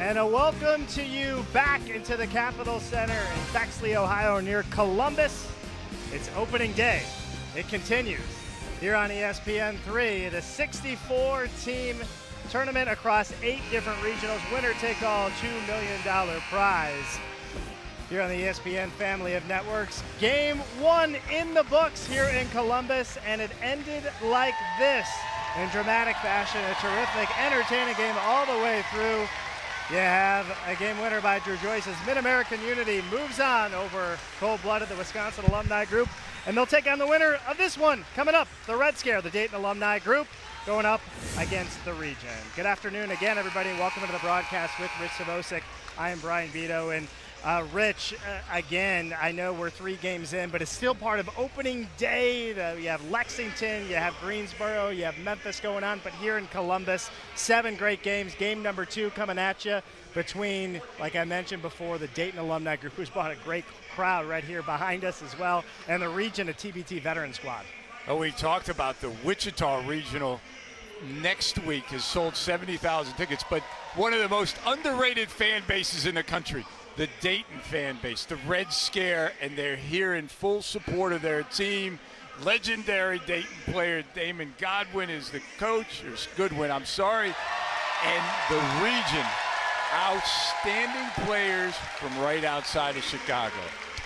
And a welcome to you back into the Capitol Center in Bexley, Ohio, near Columbus. It's opening day. It continues here on ESPN3. The 64-team tournament across 8 different regionals. Winner take all, $2 million prize. Here on the ESPN family of networks. Game 1 in the books here in Columbus, and it ended like this in dramatic fashion. A terrific, entertaining game all the way through. You have a game winner by Drew Joyce as Mid-American Unity moves on over Cold-Blooded, the Wisconsin Alumni Group, and they'll take on the winner of this one coming up, the Red Scare, the Dayton Alumni Group, going up against the region. Good afternoon again, everybody, and welcome to the broadcast with Rich Savosic. I am Brian Vito, and Rich, again, I know we're 3 games in, but it's still part of opening day. You have Lexington, you have Greensboro, you have Memphis going on, but here in Columbus, 7 great games. Game number 2 coming at you between, like I mentioned before, the Dayton Alumni Group, who's brought a great crowd right here behind us as well, and the Region, a TBT veteran squad. Oh, we talked about the Wichita Regional next week has sold 70,000 tickets, but one of the most underrated fan bases in the country, the Dayton fan base, the Red Scare, and they're here in full support of their team. Legendary Dayton player Damon Godwin is the coach, or Goodwin, I'm sorry, and the region, outstanding players from right outside of Chicago.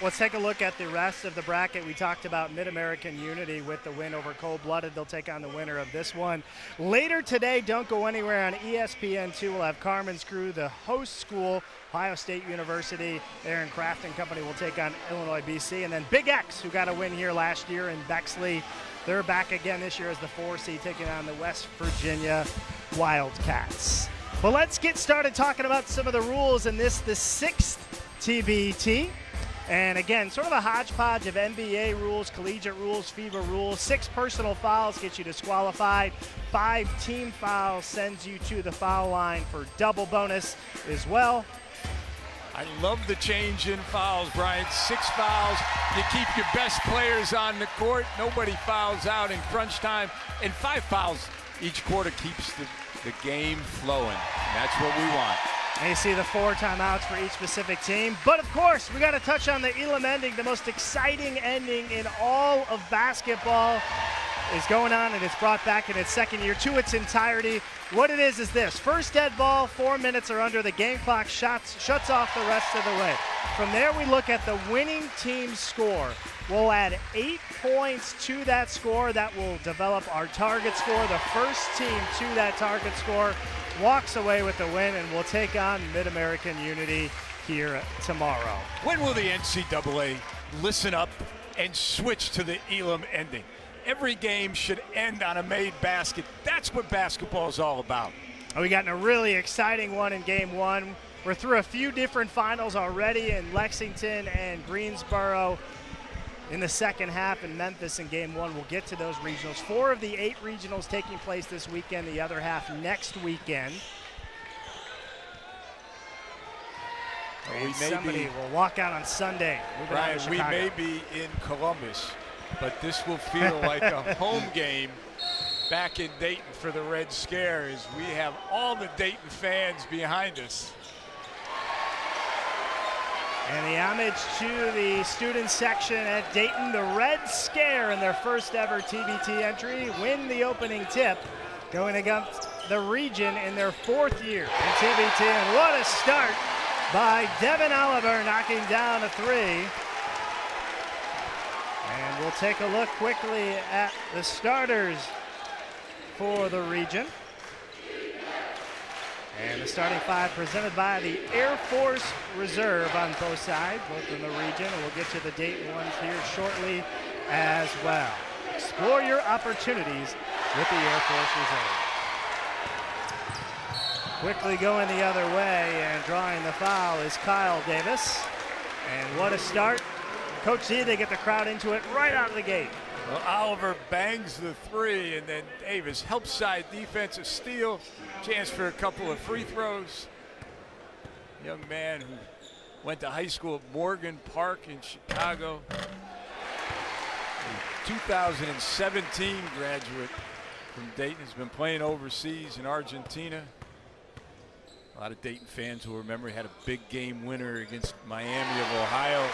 Let's take a look at the rest of the bracket. We talked about Mid-American Unity with the win over Cold-Blooded. They'll take on the winner of this one. Later today, don't go anywhere, on ESPN2, we'll have Carmen's Crew, the host school, Ohio State University. Aaron Kraft and company will take on Illinois BC. And then Big X, who got a win here last year in Bexley. They're back again this year as the 4 seed, taking on the West Virginia Wildcats. But let's get started talking about some of the rules in this, the 6th TBT. And again, sort of a hodgepodge of NBA rules, collegiate rules, FIBA rules. 6 personal fouls get you disqualified. 5 team fouls sends you to the foul line for double bonus as well. I love the change in fouls, Brian. 6 fouls. You keep your best players on the court. Nobody fouls out in crunch time. And 5 fouls each quarter keeps the game flowing. And that's what we want. And you see the 4 timeouts for each specific team. But of course, we got to touch on the Elam ending. The most exciting ending in all of basketball is going on, and it's brought back in its 2nd year to its entirety. What it is this: first dead ball, 4 minutes or under, the game clock shuts off the rest of the way. From there, we look at the winning team's score. We'll add 8 points to that score. That will develop our target score. The first team to that target score walks away with the win, and we'll take on Mid-American Unity here tomorrow. When will the NCAA listen up and switch to the Elam ending? Every game should end on a made basket. That's what basketball is all about. We got in a really exciting one in game 1. We're through a few different finals already in Lexington and Greensboro in the second half, in Memphis in game 1. We'll get to those regionals. 4 of the 8 regionals taking place this weekend, the other half next weekend. Somebody will walk out on Sunday. Brian, we may be in Columbus, but this will feel like a home game back in Dayton for the Red Scare, as we have all the Dayton fans behind us. And the homage to the student section at Dayton, the Red Scare, in their first ever TBT entry, win the opening tip, going against the region in their 4th year in TBT. And what a start by Devin Oliver, knocking down a 3. And we'll take a look quickly at the starters for the region. And the starting 5 presented by the Air Force Reserve on both sides, both in the region, and we'll get to the Dayton ones here shortly as well. Explore your opportunities with the Air Force Reserve. Quickly going the other way and drawing the foul is Kyle Davis. And what a start. Coach Z, they get the crowd into it right out of the gate. Well, Oliver bangs the 3, and then Davis helps side defensive steal. Chance for a couple of free throws. Young man who went to high school at Morgan Park in Chicago. A 2017 graduate from Dayton, has been playing overseas in Argentina. A lot of Dayton fans will remember he had a big game winner against Miami of Ohio.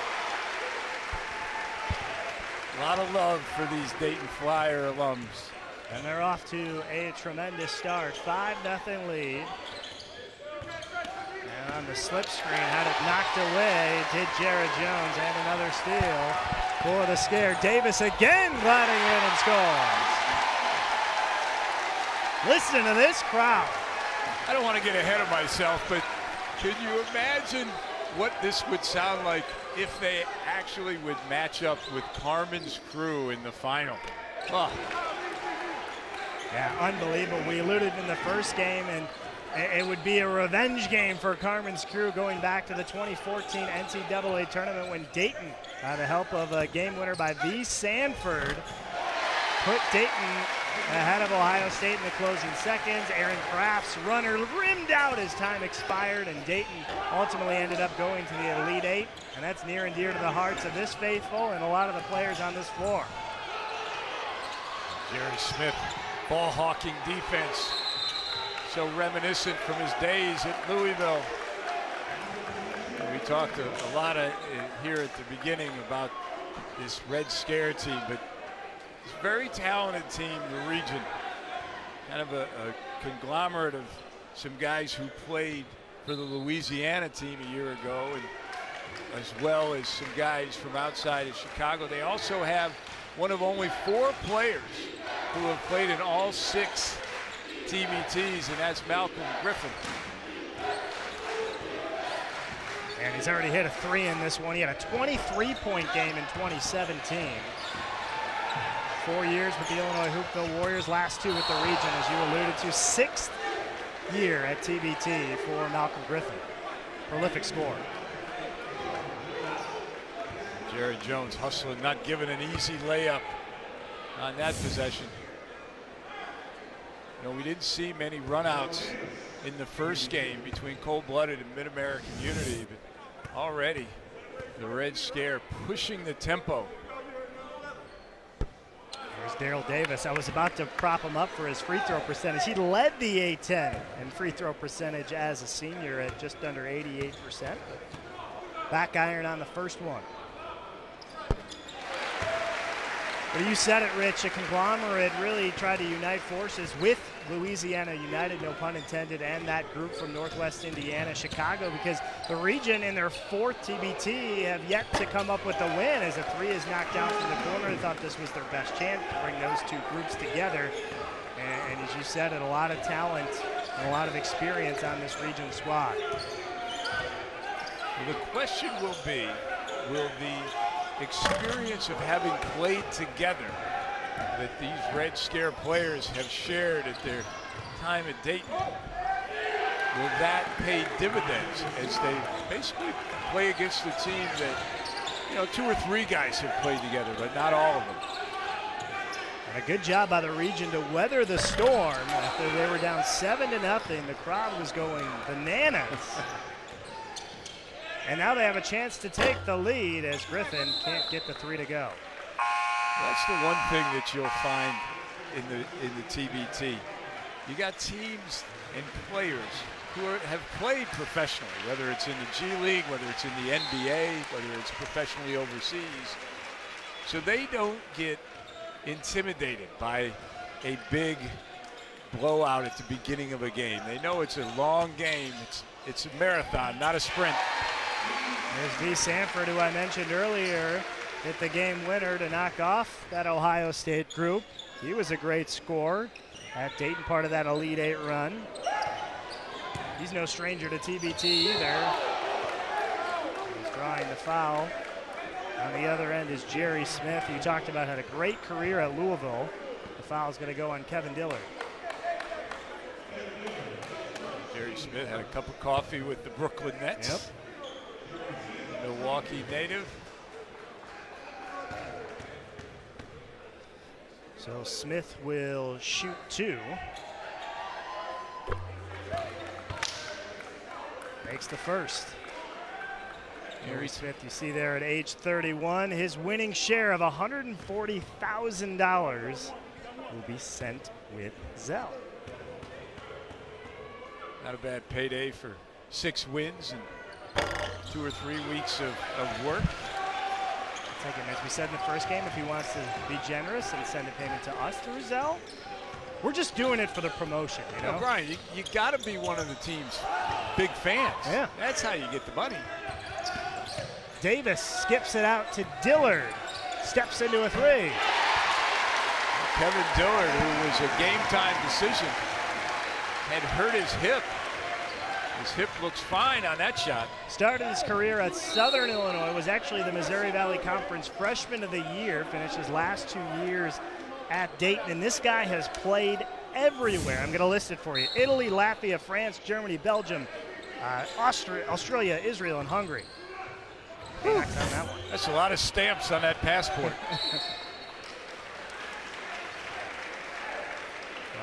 A lot of love for these Dayton Flyer alums. And they're off to a tremendous start. 5-0 lead. And on the slip screen, had it knocked away, did Jared Jones, and another steal for the Scare. Davis again gliding in and scores. Listen to this crowd. I don't want to get ahead of myself, but can you imagine what this would sound like if they actually would match up with Carmen's Crew in the final? Oh. Yeah, unbelievable. We alluded in the first game, and it would be a revenge game for Carmen's Crew going back to the 2014 NCAA tournament when Dayton, by the help of a game winner by V. Sanford, put Dayton ahead of Ohio State in the closing seconds. Aaron Kraft's runner rimmed out as time expired, and Dayton ultimately ended up going to the Elite Eight, and that's near and dear to the hearts of this faithful and a lot of the players on this floor. Jerry Smith, ball hawking defense, so reminiscent from his days at Louisville. We talked a lot here at the beginning about this Red Scare team, but it's a very talented team, the Region. Kind of a conglomerate of some guys who played for the Louisiana team a year ago, and as well as some guys from outside of Chicago. They also have one of only 4 players who have played in all 6 TBTs, and that's Malcolm Griffin. And he's already hit a 3 in this one. He had a 23-point game in 2017. 4 years with the Illinois Hoopville Warriors, last 2 with the Region, as you alluded to. 6th year at TBT for Malcolm Griffin. Prolific scorer. Jared Jones hustling, not giving an easy layup on that possession. You know, we didn't see many runouts in the first game between Cold-Blooded and Mid-American Unity, but already the Red Scare pushing the tempo. There's Daryl Davis. I was about to prop him up for his free throw percentage. He led the A-10 in free throw percentage as a senior at just under 88%. Back iron on the first one. But you said it, Rich, a conglomerate really tried to unite forces with Louisiana United, no pun intended, and that group from Northwest Indiana, Chicago, because the Region in their 4th TBT have yet to come up with a win as a 3 is knocked down from the corner. They thought this was their best chance to bring those 2 groups together. And as you said, a lot of talent and a lot of experience on this Region squad. Well, the question will be, will the experience of having played together that these Red Scare players have shared at their time at Dayton, will that pay dividends as they basically play against a team that, you know, 2 or 3 guys have played together, but not all of them. And a good job by the Region to weather the storm. After they were down 7-0, the crowd was going bananas. And now they have a chance to take the lead as Griffin can't get the 3 to go. That's the one thing that you'll find in the TBT. You got teams and players who have played professionally, whether it's in the G League, whether it's in the NBA, whether it's professionally overseas. So they don't get intimidated by a big blowout at the beginning of a game. They know it's a long game. It's a marathon, not a sprint. There's V. Sanford, who I mentioned earlier, hit the game winner to knock off that Ohio State group. He was a great scorer at Dayton, part of that Elite Eight run. He's no stranger to TBT either. He's drawing the foul. On the other end is Jerry Smith, who you talked about had a great career at Louisville. The foul is going to go on Kevin Dillard. Jerry Smith had a cup of coffee with the Brooklyn Nets. Yep. Milwaukee native. So Smith will shoot 2. Makes the first. Jerry Smith, you see there at age 31, his winning share of $140,000 will be sent with Zell. Not a bad payday for 6 wins and 2 or 3 weeks of work. Take him, as we said in the first game, if he wants to be generous and send a payment to us through Zelle, we're just doing it for the promotion, you know? Brian, you got to be one of the team's big fans. Yeah. That's how you get the money. Davis skips it out to Dillard. Steps into a 3. Kevin Dillard, who was a game-time decision, had hurt his hip. His hip looks fine on that shot. Started his career at Southern Illinois, was actually the Missouri Valley Conference Freshman of the Year, finished his last 2 years at Dayton, and this guy has played everywhere. I'm going to list it for you. Italy, Latvia, France, Germany, Belgium, Australia, Israel, and Hungary. On that one. That's a lot of stamps on that passport.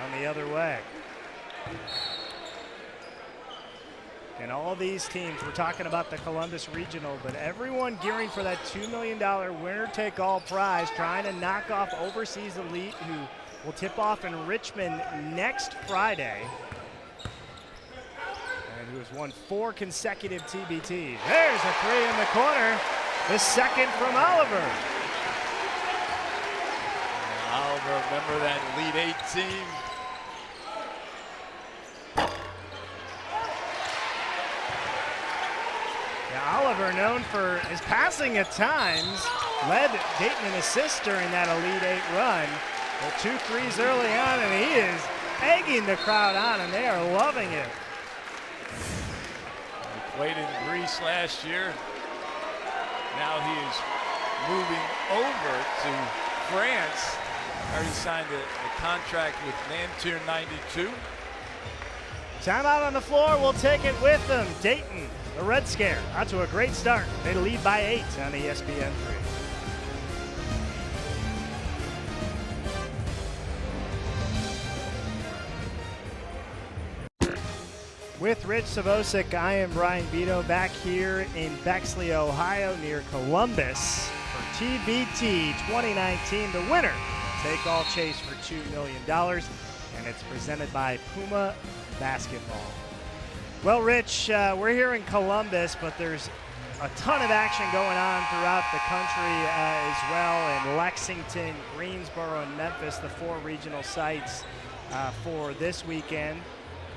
On the other way. And all these teams, we're talking about the Columbus Regional, but everyone gearing for that $2 million winner-take-all prize, trying to knock off Overseas Elite, who will tip off in Richmond next Friday, and who has won 4 consecutive TBTs. There's a 3 in the corner, the second from Oliver. Oliver, remember that Elite 8 team? Oliver, known for his passing at times, led Dayton in assists during that Elite 8 run. But 2 threes early on, and he is egging the crowd on, and they are loving it. He played in Greece last year. Now he is moving over to France. Already signed a contract with Nanterre 92. Timeout on the floor. We'll take it with them. Dayton, the Red Scare, out to a great start. They lead by 8 on ESPN 3. With Rich Savosik, I am Brian Vito, back here in Bexley, Ohio, near Columbus for TBT 2019. The winner take all chase for $2 million, and it's presented by Puma Basketball. Well, Rich, we're here in Columbus, but there's a ton of action going on throughout the country as well, in Lexington, Greensboro, and Memphis, the 4 regional sites for this weekend.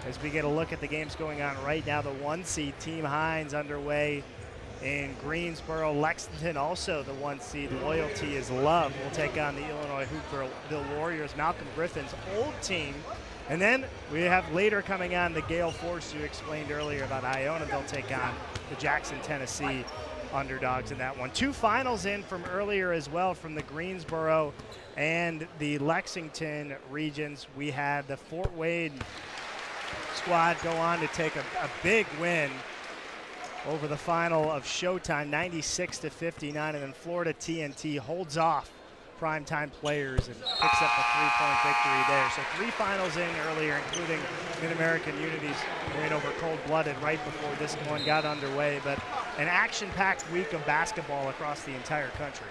As we get a look at the games going on right now, the 1 seed Team Hines underway in Greensboro. Lexington also the 1 seed. Loyalty is Love will take on the Illinois Hoopville Warriors, Malcolm Griffin's old team. And then we have later coming on the Gale Force you explained earlier about Iona. They'll take on the Jackson, Tennessee underdogs in that one. 2 finals in from earlier as well from the Greensboro and the Lexington regions. We had the Fort Wayne squad go on to take a big win over the final of Showtime, 96-59, and then Florida TNT holds off primetime players and picks up a 3-point victory there. So 3 finals in earlier, including Mid-American Unity's win over Cold-Blooded right before this one got underway. But an action-packed week of basketball across the entire country.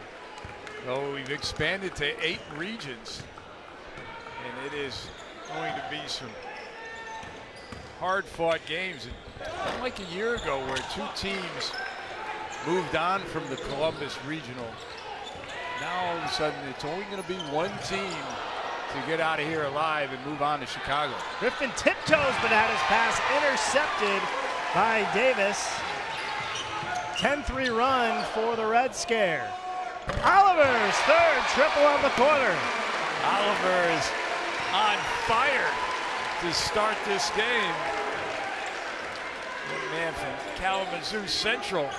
Oh, we've expanded to 8 regions, and it is going to be some hard-fought games. And unlike a year ago where 2 teams moved on from the Columbus Regional, now all of a sudden it's only going to be 1 team to get out of here alive and move on to Chicago. Griffin tiptoes, but had his pass intercepted by Davis. 10-3 run for the Red Scare. Oliver's 3rd triple on the quarter. Oliver is on fire to start this game. The man from Kalamazoo Central.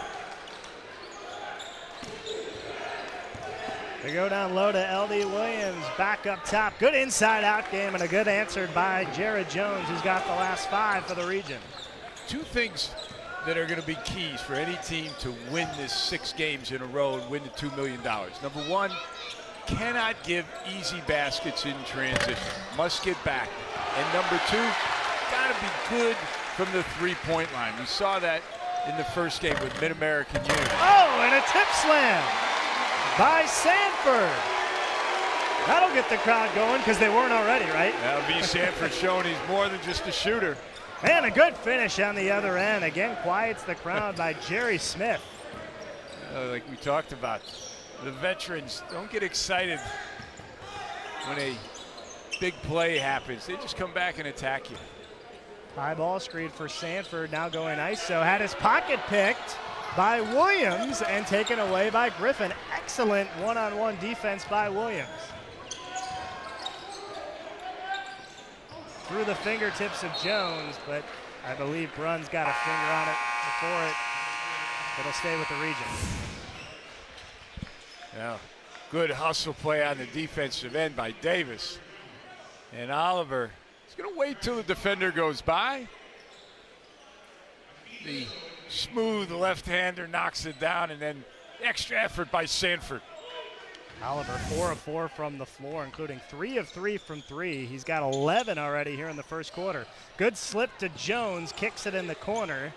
They go down low to L.D. Williams, back up top. Good inside-out game and a good answered by Jared Jones, who's got the last 5 for the region. 2 things that are going to be keys for any team to win this 6 games in a row and win the $2 million. Number 1, cannot give easy baskets in transition. Must get back. And number 2, got to be good from the 3-point line. We saw that in the first game with Mid-American Unity. Oh, and a tip slam by Sanford. That'll get the crowd going because they weren't already, right? That'll be Sanford showing he's more than just a shooter. And a good finish on the other end. Again, quiets the crowd by Jerry Smith. Like we talked about, the veterans don't get excited when a big play happens. They just come back and attack you. High ball screen for Sanford, now going ISO. Had his pocket picked by Williams and taken away by Griffin. Excellent one-on-one defense by Williams. Through the fingertips of Jones, but I believe Brunn's got a finger on it before it. It'll stay with the Region. Yeah, good hustle play on the defensive end by Davis. And Oliver is going to wait till the defender goes by. The smooth left-hander knocks it down, and then extra effort by Sanford. Oliver 4 of 4 from the floor, including 3 of 3 from 3. He's got 11 already here in the first quarter. Good slip to Jones, kicks it in the corner.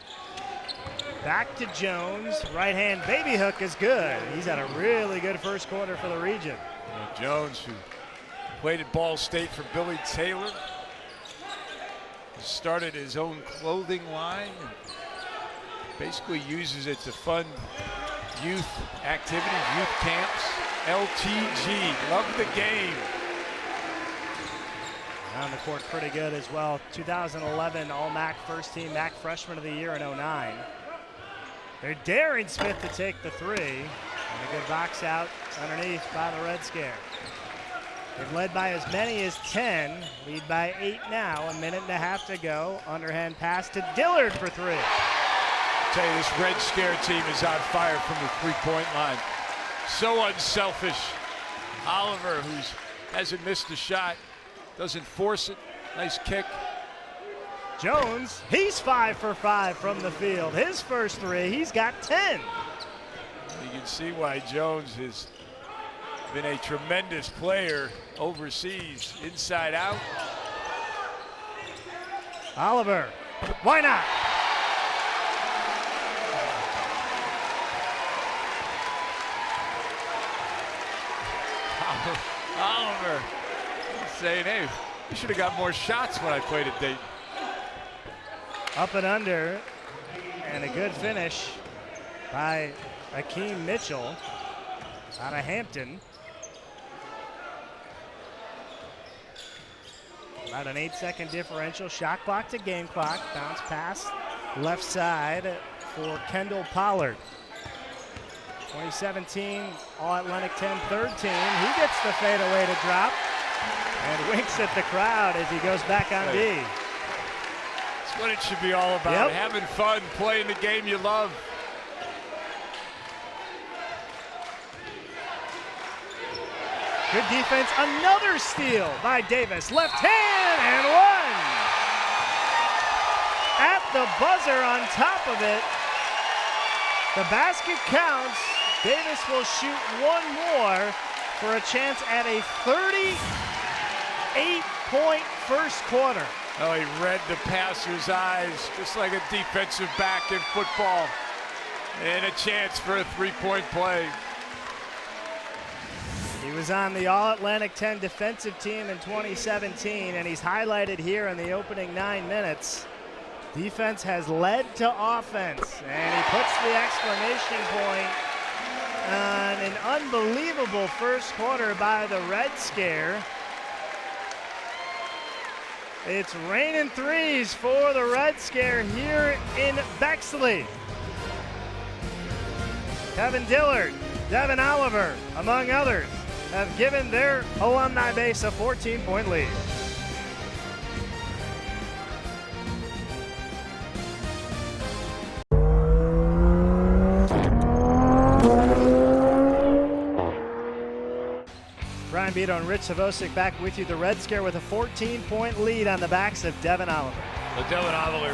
Back to Jones, right hand baby hook is good. He's had a really good first quarter for the Region. Jones, who played at Ball State for Billy Taylor, started his own clothing line and basically uses it to fund youth activities, youth camps. LTG, love the game. On the court pretty good as well. 2011 All-MAC first team, MAC freshman of the year in 09. They're daring Smith to take the three. And a good box out underneath by the Red Scare. They've led by as many as 10, lead by 8 now, a minute and a half to go. Underhand pass to Dillard for 3. I'll tell you, this Red Scare team is on fire from the three-point line. So unselfish. Oliver, who hasn't missed a shot, doesn't force it. Nice kick. Jones, he's 5 for 5 from the field. His first 3, he's got 10. You can see why Jones has been a tremendous player overseas, inside out. Oliver, why not? Oliver saying, hey, you should have got more shots when I played at Dayton. Up and under, and a good finish by Akeem Mitchell out of Hampton. About an 8-second differential. Shot clock to game clock. Bounce pass left side for Kendall Pollard. 2017 All-Atlantic 10 third team. He gets the fadeaway to drop and winks at the crowd as he goes back on D. That's what it should be all about. Having fun, playing the game you love. Good defense. Another steal by Davis. Left hand and one. At the buzzer on top of it. The basket counts. Davis will shoot one more for a chance at a 38-point first quarter. Oh, he read the passer's eyes, just like a defensive back in football. And a chance for a three-point play. He was on the All-Atlantic 10 defensive team in 2017, and he's highlighted here in the opening 9 minutes. Defense has led to offense, and he puts the exclamation point on an unbelievable first quarter by the Red Scare. It's raining threes for the Red Scare here in Bexley. Kevin Dillard, Devin Oliver, among others, have given their alumni base a 14-point lead. Brian Beto and Rich Savosic back with you. The Red Scare with a 14-point lead on the backs of Devin Oliver. Well, Devin Oliver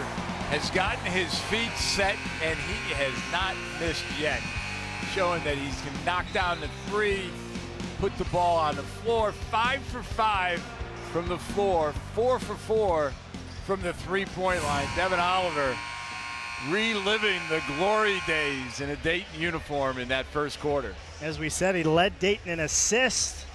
has gotten his feet set, and he has not missed yet, showing that he can knock down the three, put the ball on the floor. 5 for 5 from the floor, 4 for 4 from the three-point line. Devin Oliver reliving the glory days in a Dayton uniform in that first quarter. As we said, he led Dayton in assists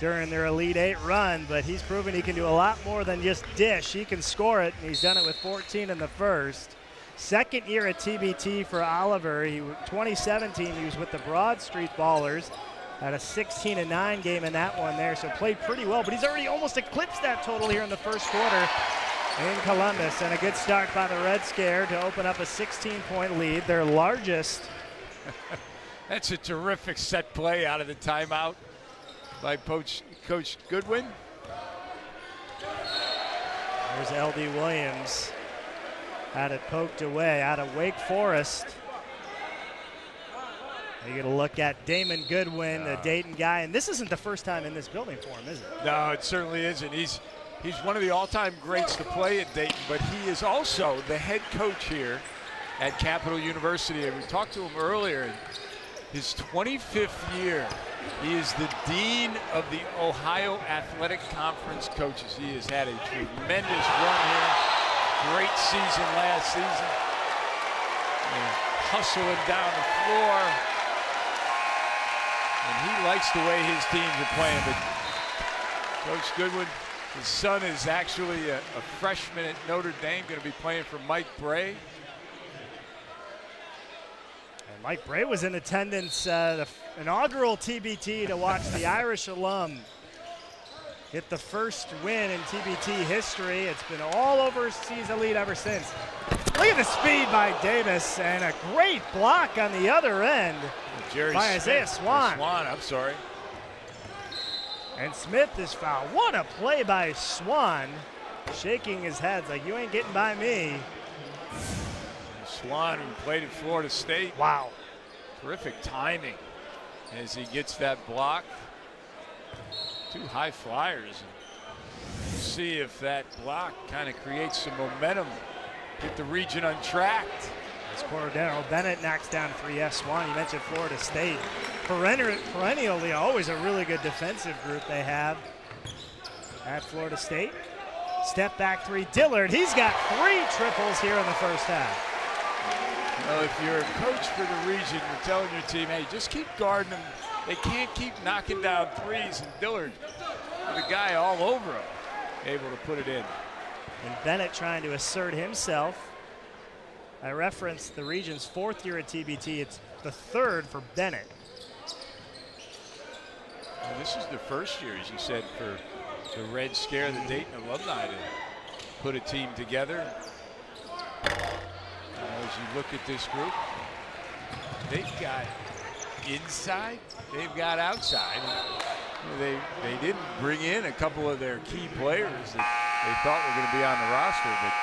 during their Elite Eight run, but he's proven he can do a lot more than just dish. He can score it, and he's done it with 14 in the first. Second year at TBT for Oliver. 2017, he was with the Broad Street Ballers. Had a 16-9 game in that one there, so played pretty well, but he's already almost eclipsed that total here in the first quarter in Columbus, and a good start by the Red Scare to open up a 16-point lead, their largest. That's a terrific set play out of the timeout by Coach Goodwin. There's L.D. Williams. Had it poked away out of Wake Forest. You get a look at Damon Goodwin, the Dayton guy, and this isn't the first time in this building for him, is it? No, it certainly isn't. He's one of the all-time greats to play at Dayton, but he is also the head coach here at Capital University. And we talked to him earlier. In his 25th year, he is the dean of the Ohio Athletic Conference coaches. He has had a tremendous run here. Great season last season. And hustling down the floor. And he likes the way his teams are playing. But Coach Goodwin, his son is actually a freshman at Notre Dame, going to be playing for Mike Bray. And Mike Bray was in attendance, the inaugural TBT, to watch the Irish alum get the first win in TBT history. It's been all overseas elite ever since. Look at the speed by Davis, and a great block on the other end by Isaiah Swan. I'm sorry. And Smith is fouled. What a play by Swan, shaking his head like, you ain't getting by me. Swan, who played at Florida State. Wow. Terrific timing as he gets that block. Two high flyers. See if that block kind of creates some momentum. Get the region untracked. As Cordero Bennett knocks down 3. Swan, you mentioned Florida State. Perennially always a really good defensive group they have at Florida State. Step back 3, Dillard. He's got 3 triples here in the first half. Well, if you're a coach for the region, you're telling your team, hey, just keep guarding them. They can't keep knocking down threes, and Dillard, the guy all over him, able to put it in. And Bennett trying to assert himself. I referenced the region's 4th year at TBT. It's the 3rd for Bennett. Well, this is the first year, as you said, for the Red Scare, the Dayton alumni, to put a team together. As you look at this group, they've got inside, they've got outside. They didn't bring in a couple of their key players that they thought were going to be on the roster, but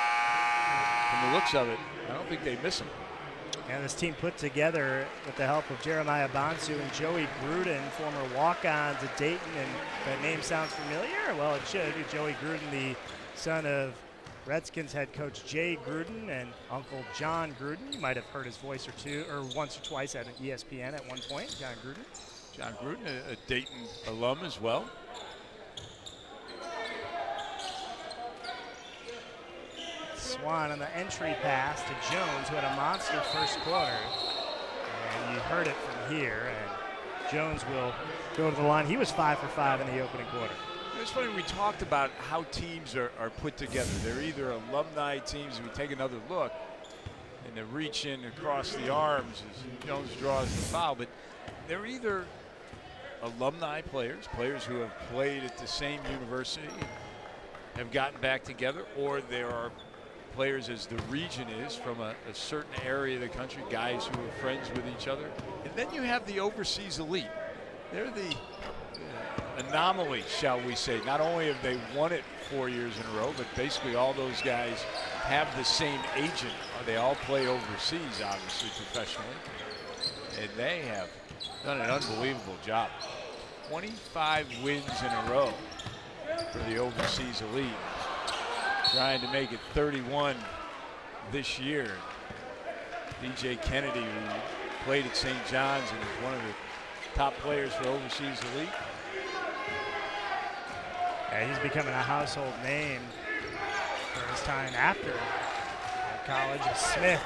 from the looks of it, I don't think they miss them. And this team put together with the help of Jeremiah Bonsu and Joey Gruden, former walk-ons at Dayton, and that name sounds familiar? Well, it should. Joey Gruden, the son of Redskins head coach Jay Gruden and Uncle John Gruden. You might have heard his voice once or twice at ESPN at one point, John Gruden. John Gruden, a Dayton alum as well. Swan on the entry pass to Jones, who had a monster first quarter. And you heard it from here, and Jones will go to the line. He was 5 for 5 in the opening quarter. It's funny, we talked about how teams are put together. They're either alumni teams, and we take another look, and the reach in across the arms as Jones draws the foul, but they're either alumni players, players who have played at the same university, have gotten back together, or there are players, as the region is, from a certain area of the country, guys who are friends with each other. And then you have the overseas elite. They're the anomaly, shall we say. Not only have they won it 4 years in a row, but basically all those guys have the same agent. They all play overseas, obviously, professionally. And they have done an unbelievable job. 25 wins in a row for the overseas elite. Trying to make it 31 this year. DJ Kennedy, who played at St. John's and is one of the top players for overseas elite. Yeah, he's becoming a household name for his time after college. And Smith,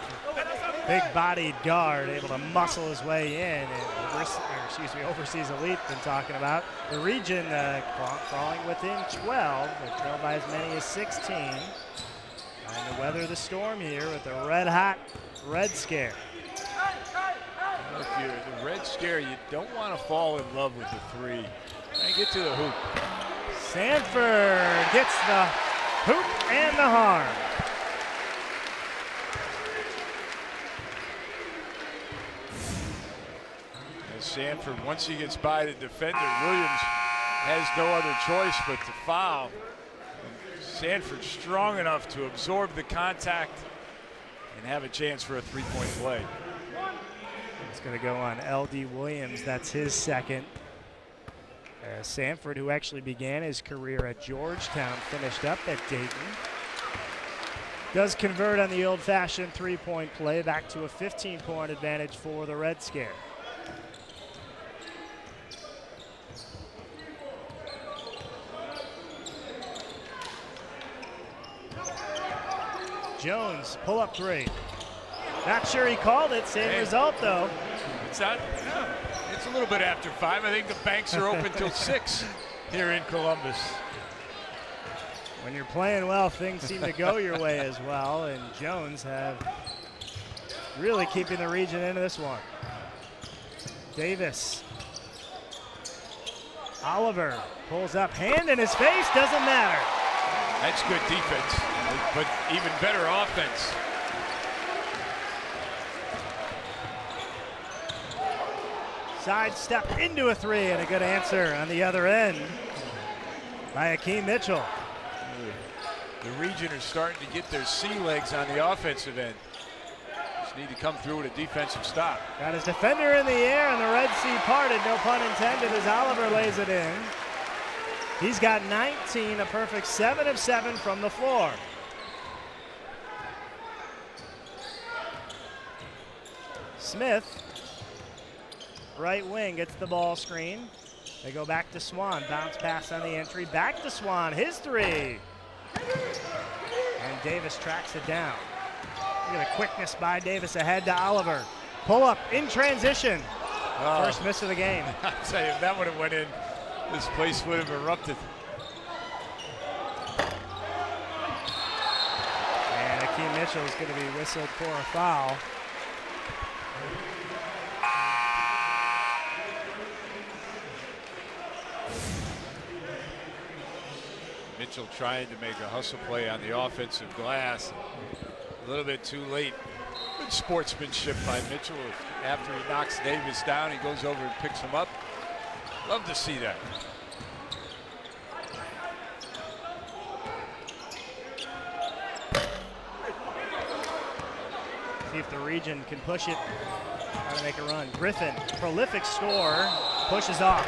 big-bodied guard, able to muscle his way in. And overseas elite been talking about. The region crawling within 12. They're trailed by as many as 16. Trying to weather the storm here with the red-hot Red Scare. If you're the Red Scare, you don't want to fall in love with the three. And get to the hoop. Sanford gets the hoop and the harm. As Sanford, once he gets by the defender, Williams has no other choice but to foul. And Sanford strong enough to absorb the contact and have a chance for a three-point play. It's going to go on L.D. Williams. That's his second. Sanford, who actually began his career at Georgetown, finished up at Dayton. Does convert on the old-fashioned three-point play, back to a 15-point advantage for the Red Scare. Jones, pull-up three. Not sure he called it. Same result, though. It's not. No, it's a little bit after 5. I think the banks are open till 6 here in Columbus. When you're playing well, things seem to go your way as well. And Jones have really keeping the region into this one. Davis. Oliver pulls up, hand in his face, doesn't matter. That's good defense, but even better offense. Sidestep into a three, and a good answer on the other end by Akeem Mitchell. The region are starting to get their sea legs on the offensive end. Just need to come through with a defensive stop. Got his defender in the air, and the Red Sea parted, no pun intended, as Oliver lays it in. He's got 19, a perfect 7 of 7 from the floor. Smith, right wing, gets the ball screen. They go back to Swan, bounce pass on the entry, back to Swan, his three. And Davis tracks it down. Look at the quickness by Davis ahead to Oliver. Pull up in transition. First miss of the game. I'll tell you, if that would have went in, this place would have erupted. And Akeem Mitchell is going to be whistled for a foul. Mitchell trying to make a hustle play on the offensive glass. A little bit too late. Good sportsmanship by Mitchell. After he knocks Davis down, he goes over and picks him up. Love to see that. See if the region can push it. Try to make a run. Griffin, prolific scorer, pushes off.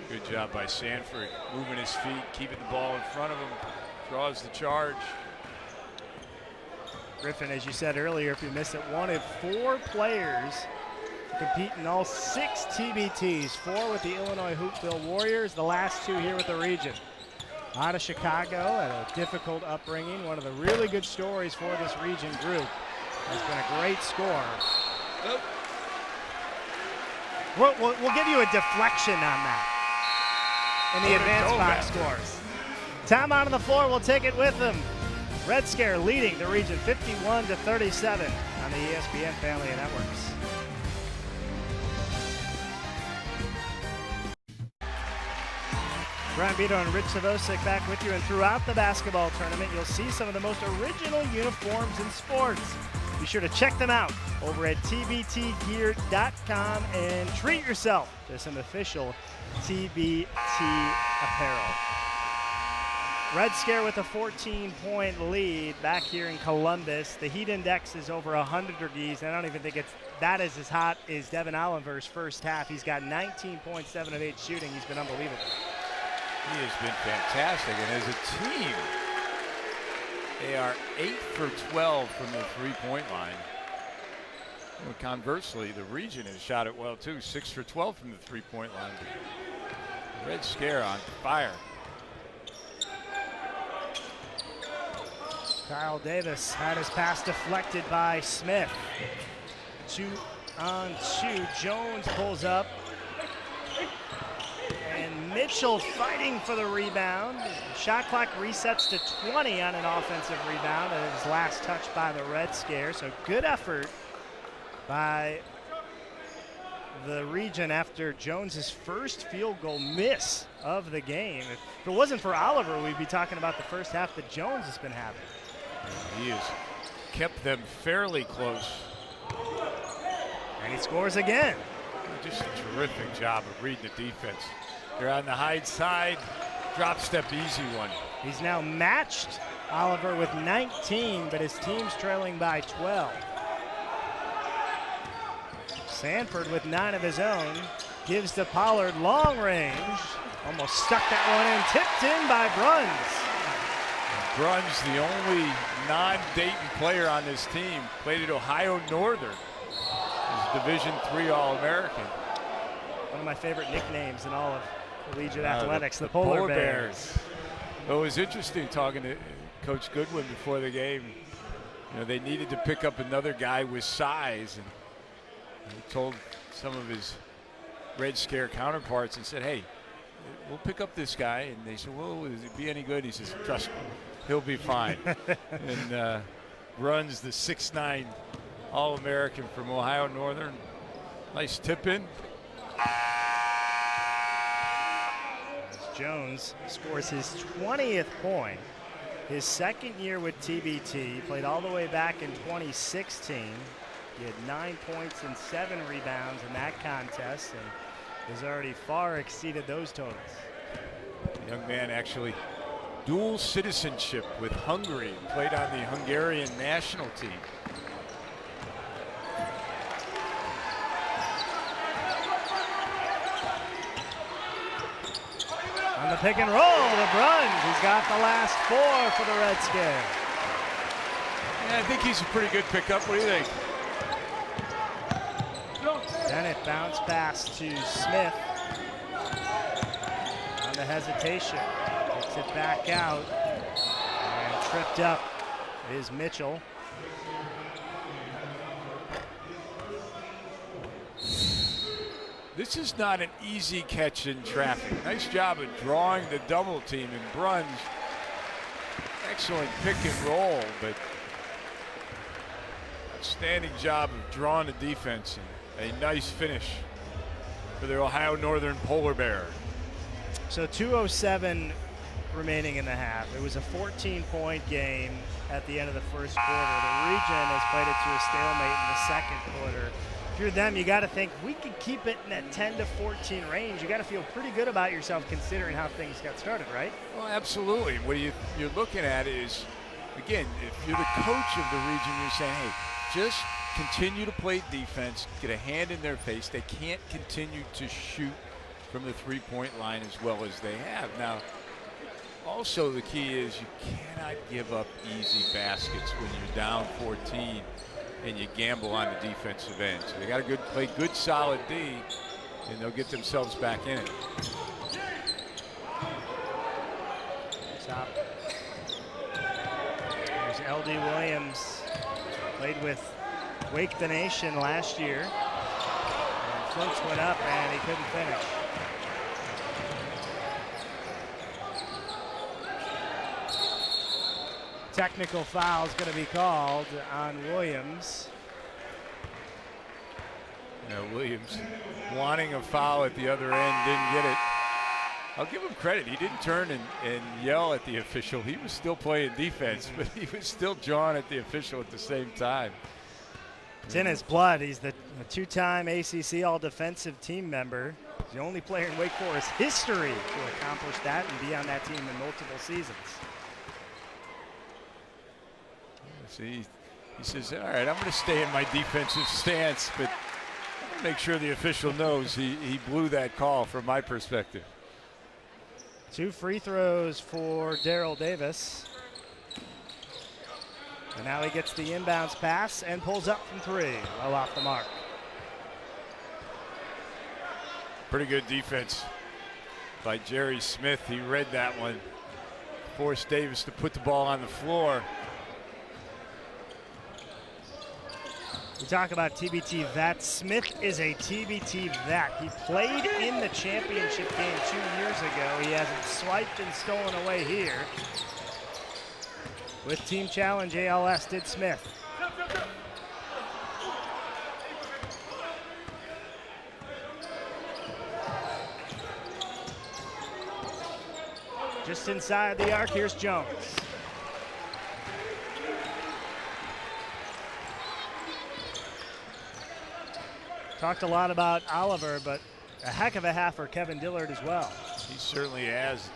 Good job by Sanford, moving his feet, keeping the ball in front of him, draws the charge. Griffin, as you said earlier, if you missed it, one of 4 players compete in all 6 TBTs, 4 with the Illinois Hoopville Warriors, the last 2 here with the region. Out of Chicago, at a difficult upbringing, one of the really good stories for this region group. Has been a great scorer. We'll give you a deflection on that in the advanced box scores. Time out on the floor, we'll take it with them. Red Scare leading the region 51-37 on the ESPN family of networks. Brian Vito and Rich Savosik back with you, and throughout the basketball tournament, you'll see some of the most original uniforms in sports. Be sure to check them out over at tbtgear.com and treat yourself to some official TBT apparel. Red Scare with a 14-point lead back here in Columbus. The heat index is over 100 degrees. I don't even think that is as hot as Devin Oliver's first half. He's got 19.7 of 8 shooting. He's been unbelievable. He has been fantastic, and as a team, they are 8 for 12 from the three-point line. Well, conversely, the Region has shot it well too. 6 for 12 from the three-point line. Red Scare on fire. Kyle Davis had his pass deflected by Smith. 2-on-2. Jones pulls up. And Mitchell fighting for the rebound. Shot clock resets to 20 on an offensive rebound. And his last touch by the Red Scare. So good effort by the Region after Jones's first field goal miss of the game. If it wasn't for Oliver, we'd be talking about the first half that Jones has been having. He has kept them fairly close. And he scores again. Just a terrific job of reading the defense. They're on the high side, drop step easy one. He's now matched Oliver with 19, but his team's trailing by 12. Sanford with 9 of his own, gives to Pollard long range. Almost stuck that one in, tipped in by Bruns. Bruns, the only non-Dayton player on this team, played at Ohio Northern. He's Division III All-American. One of my favorite nicknames in all of collegiate athletics, the Polar Bears. Well, it was interesting talking to Coach Goodwin before the game. You know, they needed to pick up another guy with size, and he told some of his Red Scare counterparts and said, hey, we'll pick up this guy. And they said, well, will he be any good? He says, trust me, he'll be fine. And runs the 6'9" All-American from Ohio Northern. Nice tip in. Jones scores his 20th point. His second year with TBT. He played all the way back in 2016. He had 9 points and 7 rebounds in that contest and has already far exceeded those totals. The young man actually dual citizenship with Hungary, played on the Hungarian national team. On the pick and roll, the Bruns. He's got the last 4 for the Red Scare. Yeah, I think he's a pretty good pickup. What do you think? Bennett bounce pass to Smith. On the hesitation. Takes it back out. And tripped up is Mitchell. This is not an easy catch in traffic. Nice job of drawing the double team, and Bruns, excellent pick and roll, but outstanding job of drawing the defense, and a nice finish for the Ohio Northern Polar Bear. So 2:07 remaining in the half. It was a 14-point game at the end of the first quarter. The Region has played it to a stalemate in the second quarter. If you're them, you got to think we could keep it in that 10 to 14 range. You got to feel pretty good about yourself considering how things got started, right? Well, absolutely. What you're looking at is, again, if you're the coach of the Region, you're saying, hey, just continue to play defense, get a hand in their face. They can't continue to shoot from the three-point line as well as they have. Now, also the key is you cannot give up easy baskets when you're down 14 and you gamble on the defensive end. So they got to play good, solid D, and they'll get themselves back in it. Stop. There's LD Williams, played with Wake the Nation last year. And Flint's went up and he couldn't finish. Technical foul is going to be called on Williams. Yeah, Williams wanting a foul at the other end, didn't get it. I'll give him credit. He didn't turn and yell at the official. He was still playing defense, but he was still jawing at the official at the same time. It's in his blood. He's the two-time ACC All-Defensive Team member. He's the only player in Wake Forest history to accomplish that and be on that team in multiple seasons. See, he says, all right, I'm going to stay in my defensive stance, but make sure the official knows he blew that call from my perspective. 2 free throws for Daryl Davis. And now he gets the inbounds pass and pulls up from three, well off the mark. Pretty good defense by Jerry Smith. He read that one. Forced Davis to put the ball on the floor. We talk about TBT vets. Smith is a TBT vet. He played in the championship game 2 years ago. He hasn't swiped and stolen away here. With Team Challenge ALS did Smith. Just inside the arc, here's Jones. Talked a lot about Oliver, but a heck of a half for Kevin Dillard as well. He certainly has.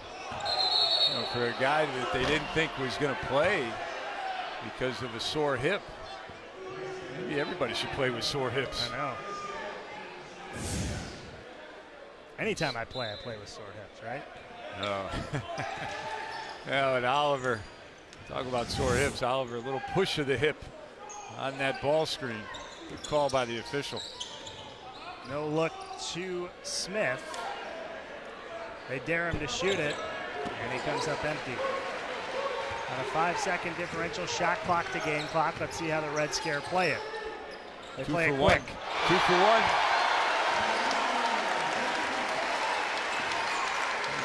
You know, for a guy that they didn't think was going to play because of a sore hip. Maybe everybody should play with sore hips. I know. Anytime I play with sore hips, right? No. Well, and Oliver, talk about sore hips. Oliver, a little push of the hip on that ball screen. Good call by the official. No look to Smith. They dare him to shoot it, and he comes up empty. On a 5-second differential, shot clock to game clock. Let's see how the Red Scare play it. They play it quick. 2 for 1.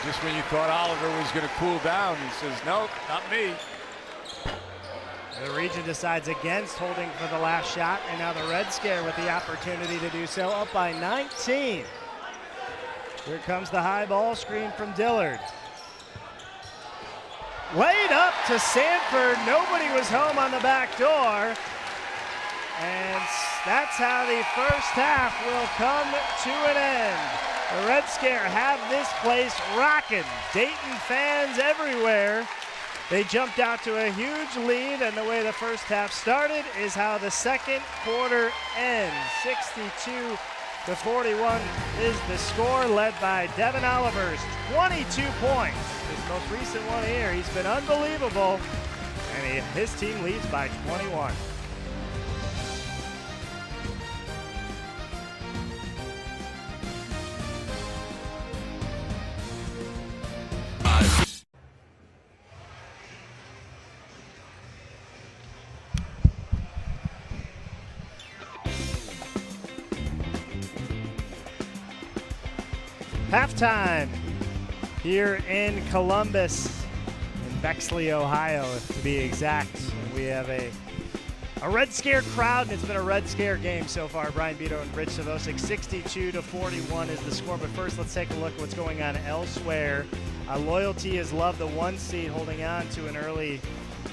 Just when you thought Oliver was going to cool down, he says, nope, not me. The Region decides against holding for the last shot, and now the Red Scare with the opportunity to do so, up by 19. Here comes the high ball screen from Dillard. Laid up to Sanford. Nobody was home on the back door. And that's how the first half will come to an end. The Red Scare have this place rocking. Dayton fans everywhere. They jumped out to a huge lead, and the way the first half started is how the second quarter ends. 62-41 is the score, led by Devin Oliver's 22 points. His most recent one here. He's been unbelievable, and his team leads by 21. Halftime here in Columbus, in Bexley, Ohio, to be exact. We have a Red Scare crowd, and it's been a Red Scare game so far. Brian Beto and Rich Savosic, 62-41 is the score. But first, let's take a look at what's going on elsewhere. Loyalty has loved the 1 seed, holding on to an early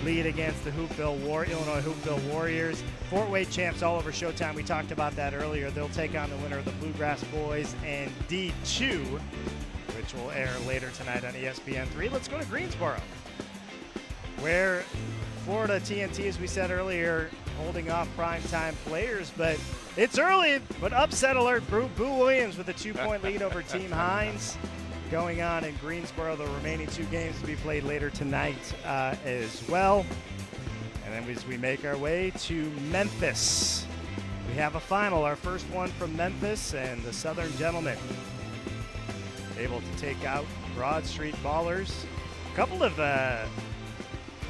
lead against the Illinois Hoopville Warriors. Fort Wayne champs all over Showtime. We talked about that earlier. They'll take on the winner of the Bluegrass Boys and D2, which will air later tonight on ESPN3. Let's go to Greensboro, where Florida TNT, as we said earlier, holding off primetime players, but it's early, but upset alert. Boo Williams with a 2-point lead over Team Hines. Going on in Greensboro, the remaining 2 games to be played later tonight as well. And then as we make our way to Memphis, we have a final, our first one from Memphis, and the Southern Gentlemen able to take out Broad Street Ballers. A couple of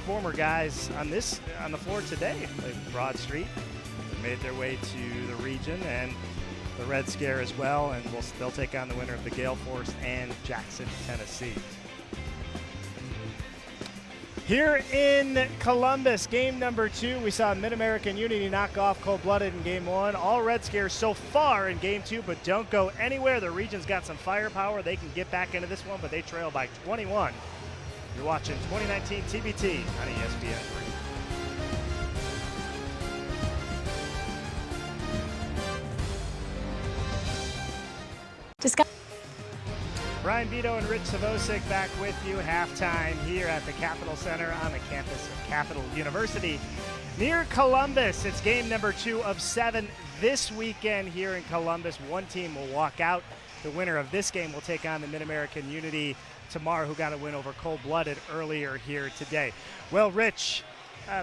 former guys on the floor today, like Broad Street, made their way to the region, and the Red Scare as well, and they'll take on the winner of the Gale Force and Jackson, Tennessee. Here in Columbus, game number 2, we saw Mid-American Unity knock off Cold-Blooded in game 1. All Red Scares so far in game 2, but don't go anywhere. The Region's got some firepower. They can get back into this one, but they trail by 21. You're watching 2019 TBT on ESPN3. Brian Beto and Rich Savosic back with you. Halftime here at the Capitol Center on the campus of Capital University near Columbus. It's game number 2 of 7 this weekend here in Columbus. One team will walk out. The winner of this game will take on the Mid-American Unity tomorrow, who got a win over Cold-Blooded earlier here today. Well, Rich,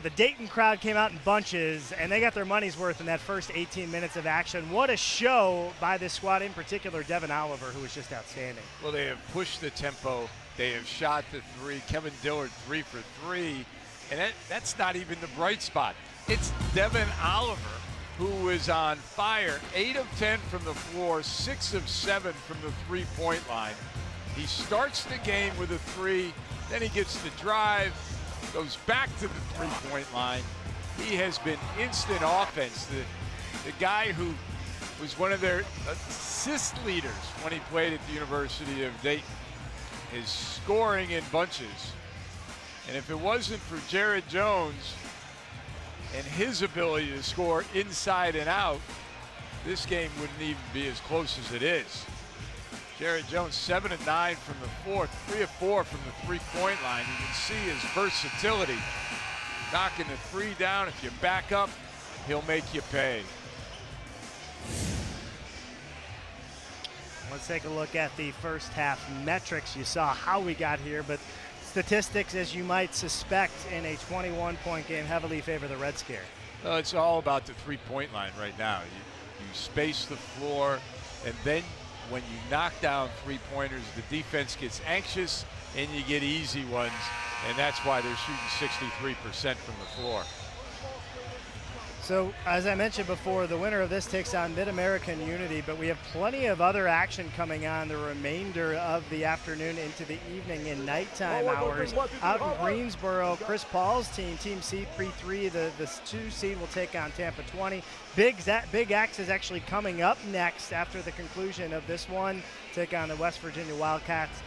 The Dayton crowd came out in bunches, and they got their money's worth in that first 18 minutes of action. What a show by this squad, in particular Devin Oliver, who was just outstanding. Well, they have pushed the tempo. They have shot the three. Kevin Dillard 3 for 3. And that's not even the bright spot. It's Devin Oliver, who is on fire. 8 of 10 from the floor, 6 of 7 from the three-point line. He starts the game with a 3, then he gets the drive, goes back to the three-point line. He has been instant offense. The guy who was one of their assist leaders when he played at the University of Dayton is scoring in bunches. And if it wasn't for Jared Jones and his ability to score inside and out, this game wouldn't even be as close as it is. Jared Jones 7 of 9 from the floor, 3 of 4 from the three-point line. You can see his versatility. Knocking the 3 down. If you back up, he'll make you pay. Let's take a look at the first half metrics. You saw how we got here, but statistics, as you might suspect, in a 21-point game heavily favor the Red Scare. It's all about the three-point line right now. You space the floor, and then when you knock down three-pointers, the defense gets anxious and you get easy ones, and that's why they're shooting 63% from the floor. So, as I mentioned before, the winner of this takes on Mid-American Unity, but we have plenty of other action coming on the remainder of the afternoon into the evening and nighttime hours. Out in Greensboro, Chris Paul's team, Team C33, the 2 seed will take on Tampa 20. Big X is actually coming up next after the conclusion of this one, take on the West Virginia Wildcats.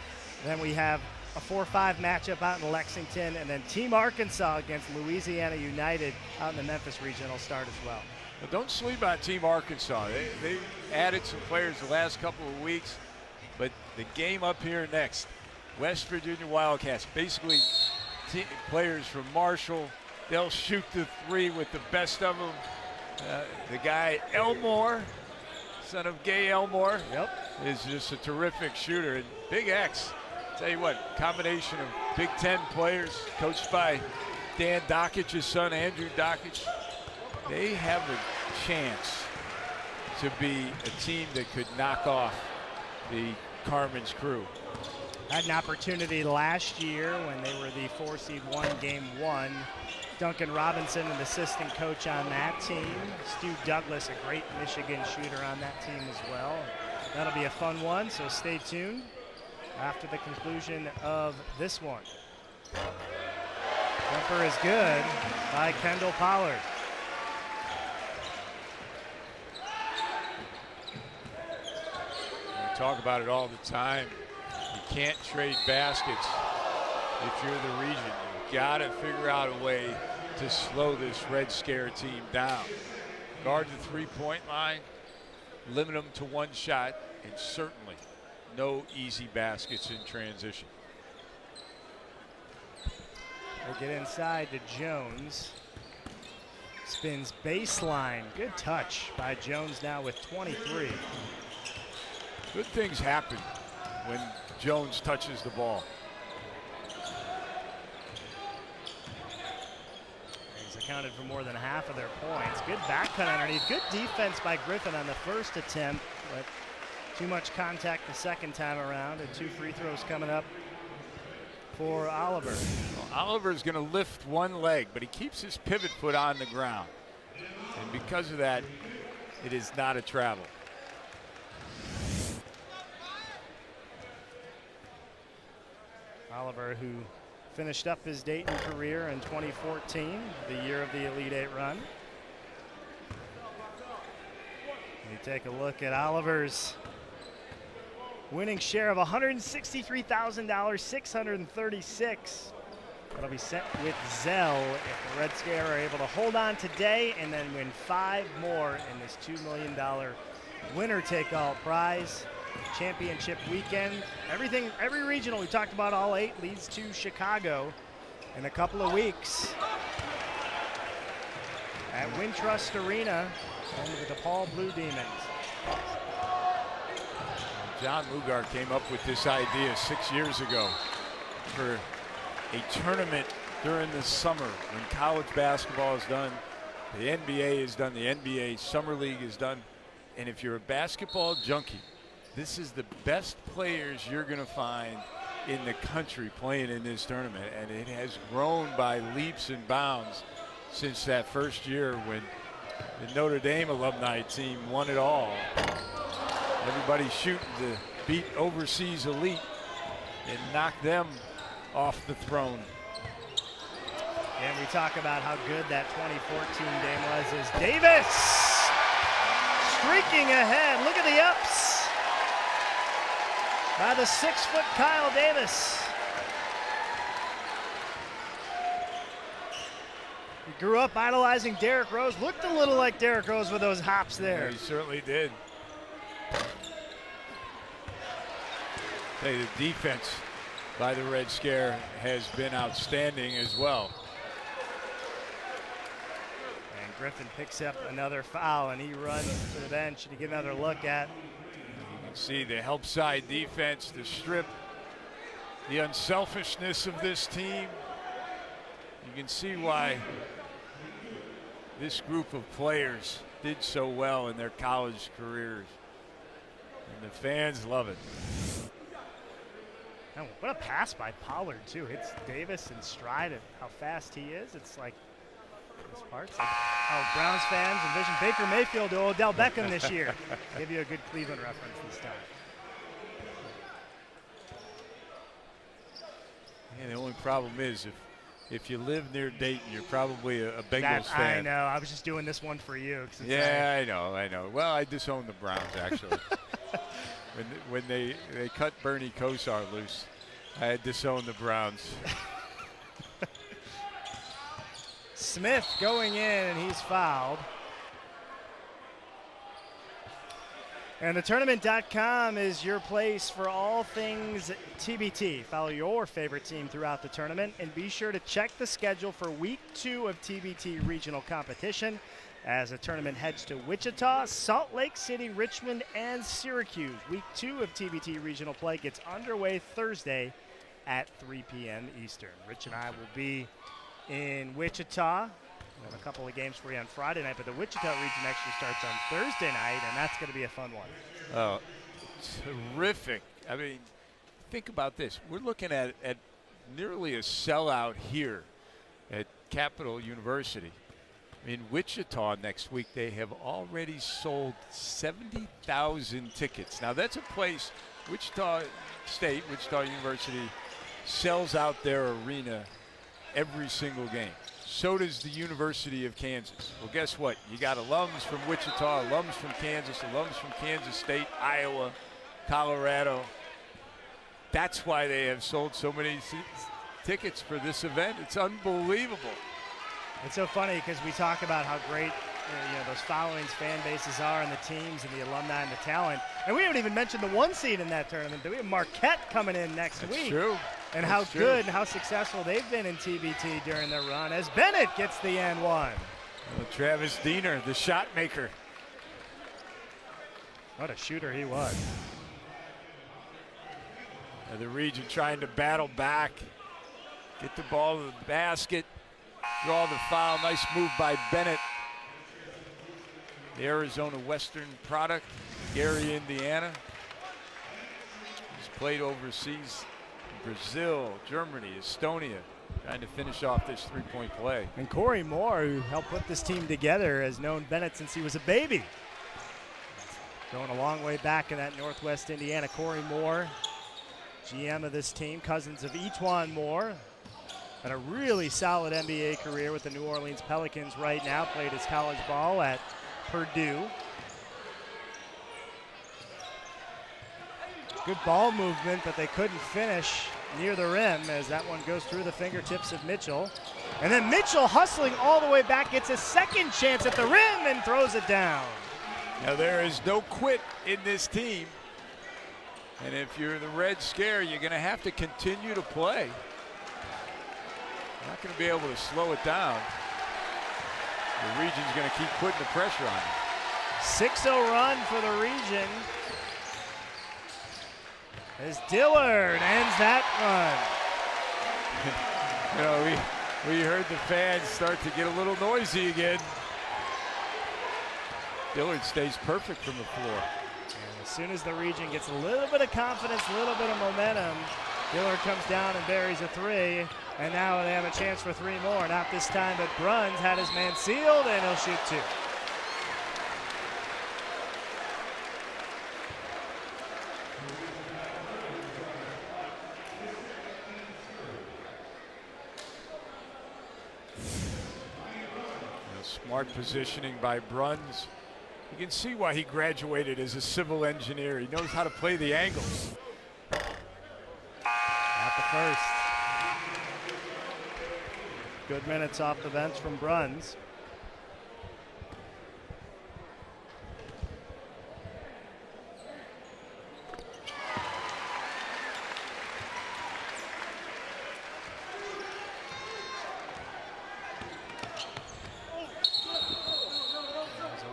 Then we have a 4-5 matchup out in Lexington, and then Team Arkansas against Louisiana United out in the Memphis regional start as well. Well, don't sleep on Team Arkansas. They added some players the last couple of weeks, but the game up here next, West Virginia Wildcats, basically players from Marshall. They'll shoot the 3 with the best of them. The guy Elmore, son of Gay Elmore, is just a terrific shooter. And Big X, tell you what, combination of Big Ten players coached by Dan Dockich's son, Andrew Dockich. They have a chance to be a team that could knock off the Carmen's crew. Had an opportunity last year when they were the 4 seed, won game 1. Duncan Robinson, an assistant coach on that team. Stu Douglas, a great Michigan shooter on that team as well. That'll be a fun one, so stay tuned after the conclusion of this one. Jumper is good by Kendall Pollard. We talk about it all the time. You can't trade baskets if you're the region. You've got to figure out a way to slow this Red Scare team down. Guard the three-point line, limit them to one shot, and certainly no easy baskets in transition. They get inside to Jones. Spins baseline. Good touch by Jones now with 23. Good things happen when Jones touches the ball. He's accounted for more than half of their points. Good back cut underneath. Good defense by Griffin on the first attempt, but too much contact the second time around, and 2 free throws coming up for Oliver. Well, Oliver's going to lift one leg, but he keeps his pivot foot on the ground. And because of that, it is not a travel. Oliver, who finished up his Dayton career in 2014, the year of the Elite 8 run. You take a look at Oliver's winning share of $163,000, 636. That'll be sent with Zell if the Red Scare are able to hold on today and then win 5 more in this $2 million winner-take-all prize championship weekend. Every regional we talked about, all 8 leads to Chicago in a couple of weeks at Wintrust Arena, home of the DePaul Blue Demons. John Mugar came up with this idea 6 years ago for a tournament during the summer when college basketball is done, the NBA is done, the NBA Summer League is done. And if you're a basketball junkie, this is the best players you're going to find in the country playing in this tournament. And it has grown by leaps and bounds since that first year when the Notre Dame alumni team won it all. Everybody shooting to beat overseas elite and knock them off the throne. And we talk about how good that 2014 game was as Davis streaking ahead. Look at the ups by the 6-foot Kyle Davis. He grew up idolizing Derrick Rose. Looked a little like Derrick Rose with those hops there. Yeah, he certainly did. Hey, the defense by the Red Scare has been outstanding as well. And Griffin picks up another foul, and he runs to the bench to get another look at. You can see the help side defense, the strip, the unselfishness of this team. You can see why this group of players did so well in their college careers. And the fans love it. Oh, what a pass by Pollard, too. Hits Davis in stride at how fast he is. It's like this part's like how Browns fans envision Baker Mayfield to Odell Beckham this year. Give you a good Cleveland reference this time. Yeah, the only problem is if you live near Dayton, you're probably a Bengals fan. I know. I was just doing this one for you. Yeah, I know. Well, I disown the Browns, actually. When they cut Bernie Kosar loose, I had disowned the Browns. Smith going in, and he's fouled. And thetournament.com is your place for all things TBT. Follow your favorite team throughout the tournament, and be sure to check the schedule for Week 2 of TBT Regional Competition as the tournament heads to Wichita, Salt Lake City, Richmond, and Syracuse. Week 2 of TBT Regional Play gets underway Thursday at 3 p.m. Eastern. Rich and I will be in Wichita. We have a couple of games for you on Friday night, but the Wichita region actually starts on Thursday night, and that's going to be a fun one. Oh, terrific. I mean, think about this. We're looking at nearly a sellout here at Capital University. In Wichita next week, they have already sold 70,000 tickets. Now, that's a place, Wichita State, Wichita University, sells out their arena every single game. So does the University of Kansas. Well, guess what? You got alums from Wichita, alums from Kansas, alums from Kansas State, Iowa, Colorado. That's why they have sold so many tickets for this event. It's unbelievable. It's so funny because we talk about how great those followings, fan bases are, and the teams and the alumni and the talent. And we haven't even mentioned the one seed in that tournament. We have Marquette coming in next week. That's true. And how good and how successful they've been in TBT during their run as Bennett gets the N1. Well, Travis Diener, the shot maker. What a shooter he was. And the region trying to battle back, get the ball to the basket, draw the foul. Nice move by Bennett. The Arizona Western product, Gary, Indiana. He's played overseas. Brazil, Germany, Estonia, trying to finish off this three-point play. And Corey Moore, who helped put this team together, has known Bennett since he was a baby. Going a long way back in that Northwest Indiana. Corey Moore, GM of this team, cousins of Etuan Moore. Had a really solid NBA career with the New Orleans Pelicans right now. Played his college ball at Purdue. Good ball movement, but they couldn't finish near the rim as that one goes through the fingertips of Mitchell. And then Mitchell hustling all the way back, gets a second chance at the rim and throws it down. Now there is no quit in this team. And if you're the Red Scare, you're going to have to continue to play. You're not going to be able to slow it down. The region's going to keep putting the pressure on you. 6-0 run for the region. As Dillard ends that run. We heard the fans start to get a little noisy again. Dillard stays perfect from the floor. And as soon as the Region gets a little bit of confidence, a little bit of momentum, Dillard comes down and buries a three. And now they have a chance for three more. Not this time, but Bruns had his man sealed, and he'll shoot two. Smart positioning by Bruns. You can see why he graduated as a civil engineer. He knows how to play the angles. At the first. Good minutes off the bench from Bruns.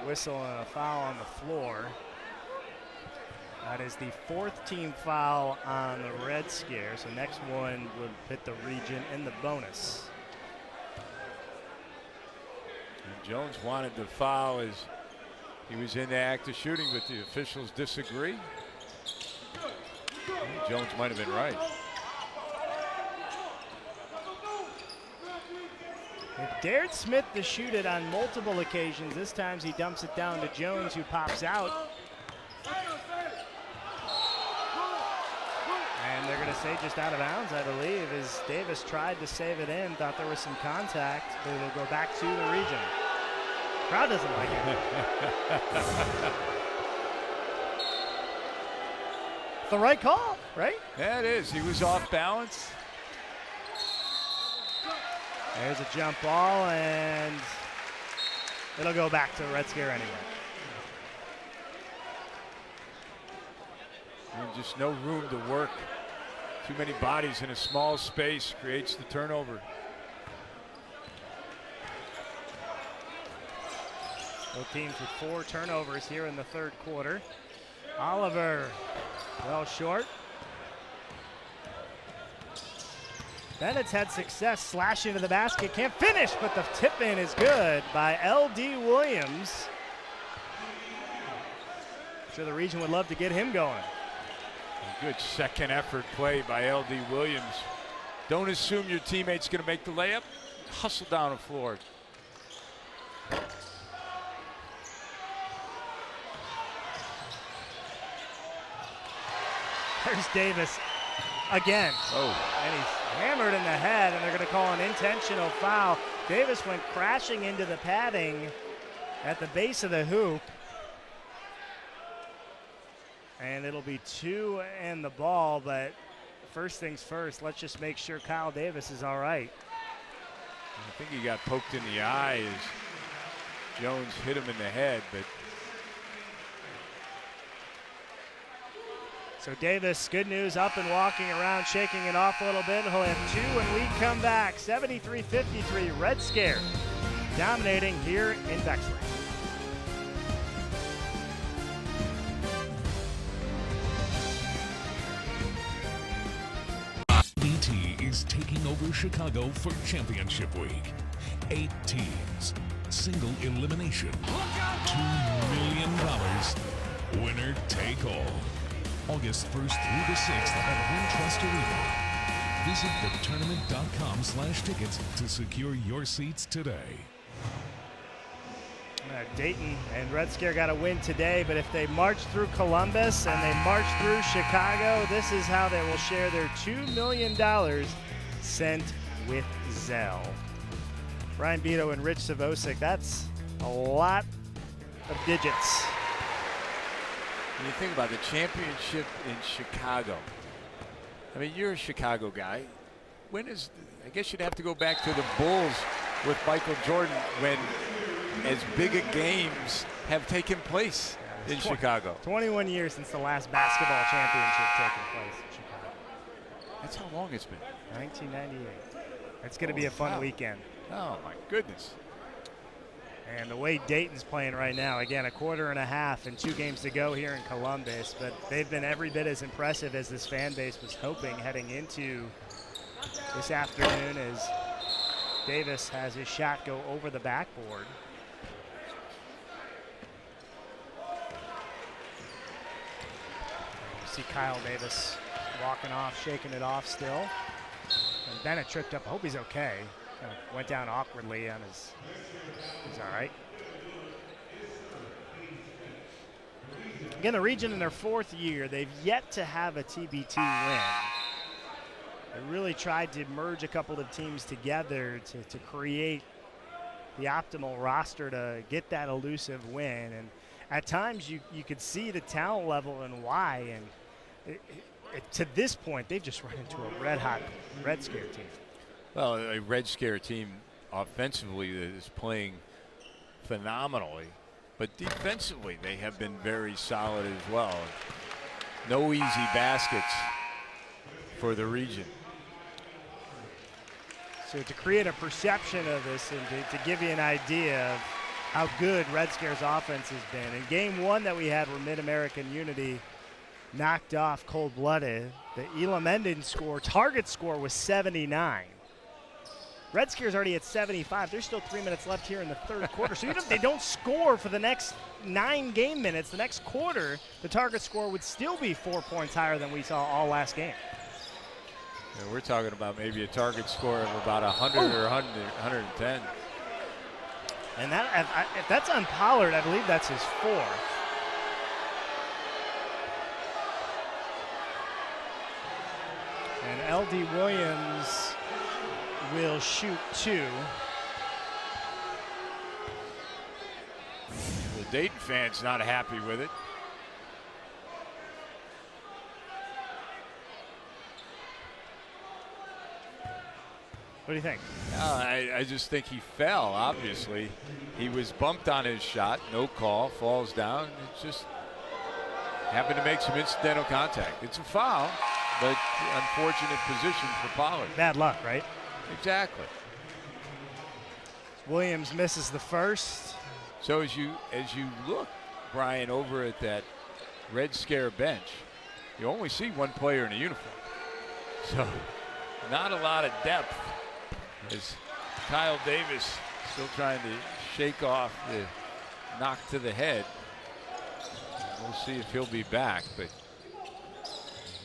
Whistle and a foul on the floor. That is the fourth team foul on the Red Scare. So next one would hit the Region in the bonus. And Jones wanted the foul as he was in the act of shooting, but the officials disagree. Jones might have been right. It dared Smith to shoot it on multiple occasions. This time he dumps it down to Jones, who pops out. And they're going to say just out of bounds, I believe, as Davis tried to save it in, thought there was some contact, but it'll go back to the Region. Crowd doesn't like it. The right call, right? Yeah, it is. He was off balance. There's a jump ball, and it'll go back to Red Scare anyway. And just no room to work. Too many bodies in a small space creates the turnover. Both teams with 4 turnovers here in the third quarter. Oliver, well short. Bennett's had success slashing to the basket, can't finish, but the tip in is good by L.D. Williams. I'm sure the Region would love to get him going. A good second effort play by L.D. Williams. Don't assume your teammate's going to make the layup. Hustle down the floor. There's Davis again. Oh. And he's hammered in the head, and they're going to call an intentional foul. Davis went crashing into the padding at the base of the hoop. And it'll be 2 and the ball, but first things first, let's just make sure Kyle Davis is all right. I think he got poked in the eye as Jones hit him in the head, but so Davis, good news, up and walking around, shaking it off a little bit. He'll have 2 when we come back. 73-53, Red Scare dominating here in Bexley. BT is taking over Chicago for championship week. 8 teams, single elimination, $2 million, winner take all. August 1st through the 6th at Wintrust Arena. Visit thetournament.com/tickets to secure your seats today. Dayton and Red Scare got a win today, but if they march through Columbus and they march through Chicago, this is how they will share their $2 million sent with Zelle. Brian Beto and Rich Savosic, that's a lot of digits. when you think about the championship in Chicago, I mean, you're a Chicago guy. When is, I guess you'd have to go back to the Bulls with Michael Jordan when as big a games have taken place in Chicago. 21 years since the last basketball championship taking place in Chicago. That's how long it's been. 1998. It's going to be a fun weekend. Oh, my goodness. And the way Dayton's playing right now, again, a quarter and a half and 2 games to go here in Columbus, but they've been every bit as impressive as this fan base was hoping heading into this afternoon as Davis has his shot go over the backboard. You see Kyle Davis walking off, shaking it off still. And Bennett tripped up. I hope he's okay. Kind of went down awkwardly on his. He's all right. Again, the Region in their 4th year, they've yet to have a TBT win. They really tried to merge a couple of teams together to create the optimal roster to get that elusive win. And at times you could see the talent level and why. And to this point, they've just run into a red-hot Red Scare team. Well, a Red Scare team offensively that is playing phenomenally. But defensively, they have been very solid as well. No easy baskets for the Region. So to create a perception of this and to give you an idea of how good Red Scare's offense has been. In game 1 that we had where Mid-American Unity knocked off Cold Blooded, the Elam Menden target score was 79. Red Scare's already at 75. There's still 3 minutes left here in the 3rd quarter. So even if they don't score for the next 9 game minutes, the next quarter, the target score would still be 4 points higher than we saw all last game. Yeah, we're talking about maybe a target score of about 100 or 110. And that, if that's on Pollard, I believe that's his 4th. And L.D. Williams will shoot 2. The Dayton fans not happy with it. What do you think? I just think he fell, obviously. He was bumped on his shot, no call, falls down. It just happened to make some incidental contact. It's a foul, but unfortunate position for Pollard. Bad luck, right? Exactly. Williams misses the first. So as you look, Brian, over at that Red Scare bench, you only see one player in a uniform. So not a lot of depth as Kyle Davis still trying to shake off the knock to the head. We'll see if he'll be back, but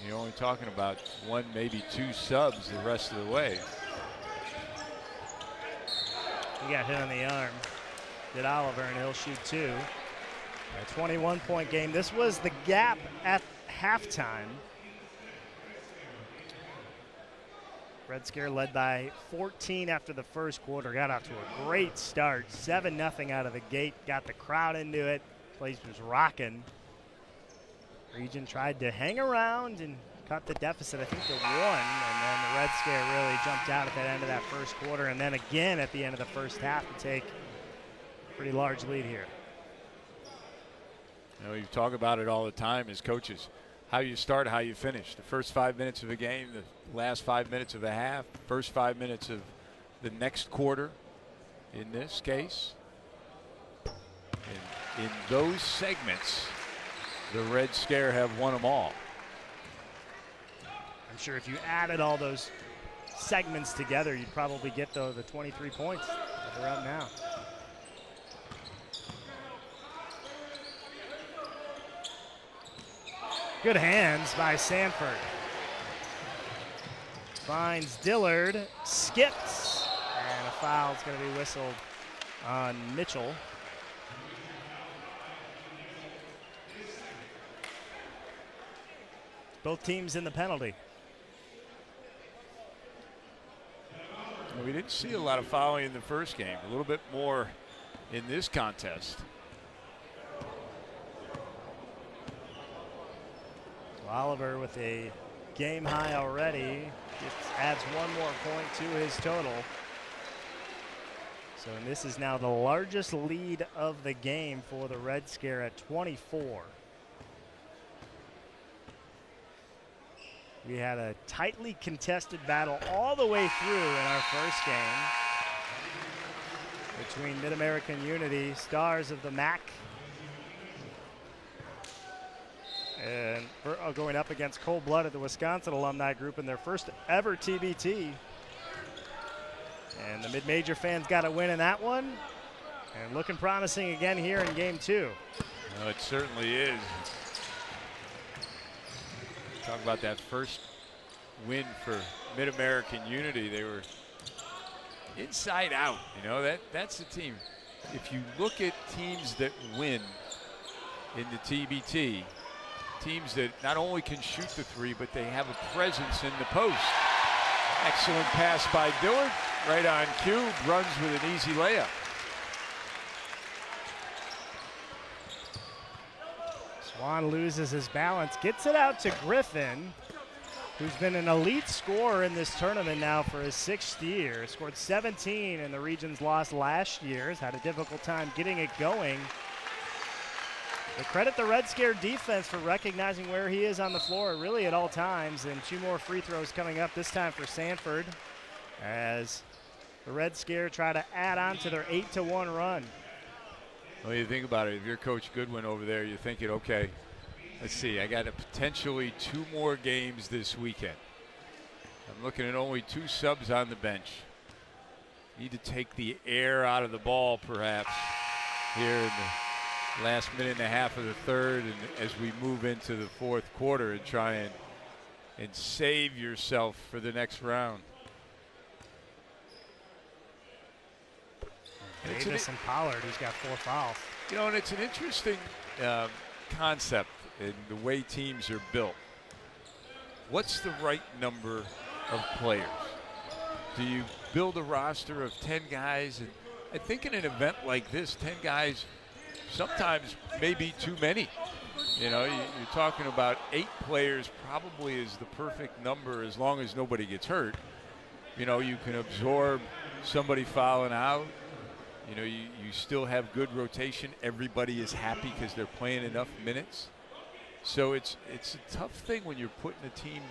you're only talking about 1, maybe 2 subs the rest of the way. He got hit on the arm. Did Oliver, and he'll shoot 2. A 21-point game. This was the gap at halftime. Red Scare led by 14 after the first quarter. Got off to a great start. 7-0 out of the gate. Got the crowd into it. Place was rocking. Region tried to hang around and cut the deficit, I think, to 1. And then the Red Scare really jumped out at the end of that first quarter. And then again at the end of the first half to take a pretty large lead here. You know, you talk about it all the time as coaches. How you start, how you finish. The first 5 minutes of a game, the last 5 minutes of a half, first 5 minutes of the next quarter, in this case. And in those segments, the Red Scare have won them all. I'm sure if you added all those segments together, you'd probably get the 23 points that they're up now. Good hands by Sanford. Finds Dillard, skips, and a foul is going to be whistled on Mitchell. Both teams in the penalty. We didn't see a lot of fouling in the first game. A little bit more in this contest. Oliver with a game high already. Adds 1 more point to his total. So this is now the largest lead of the game for the Red Scare at 24. We had a tightly contested battle all the way through in our first game between Mid-American Unity, stars of the MAC, and going up against Cold Blooded, the Wisconsin alumni group, in their first ever TBT. And the mid-major fans got a win in that one. And looking promising again here in game 2. Well, it certainly is. Talk about that first win for Mid-American Unity. They were inside out. You know, that's the team. If you look at teams that win in the TBT, teams that not only can shoot the three, but they have a presence in the post. Excellent pass by Dillard, right on cue, runs with an easy layup. Swan loses his balance, gets it out to Griffin, who's been an elite scorer in this tournament now for his 6th year. Scored 17 in the region's loss last year. Has had a difficult time getting it going. But credit the Red Scare defense for recognizing where he is on the floor really at all times. And 2 more free throws coming up, this time for Sanford, as the Red Scare try to add on to their 8-1 run. Well, you think about it, if you're Coach Goodwin over there, you're thinking, okay, let's see, I got potentially 2 more games this weekend. I'm looking at only 2 subs on the bench. Need to take the air out of the ball, perhaps, here in the last minute and a half of the third, and as we move into the 4th quarter, and try and save yourself for the next round. Davis and Pollard, who's got 4 fouls. You know, and it's an interesting concept in the way teams are built. What's the right number of players? Do you build a roster of 10 guys? And I think in an event like this, 10 guys sometimes may be too many. You know, you're talking about 8 players probably is the perfect number as long as nobody gets hurt. You know, you can absorb somebody fouling out. You know, you still have good rotation. Everybody is happy because they're playing enough minutes. So it's a tough thing when you're putting a team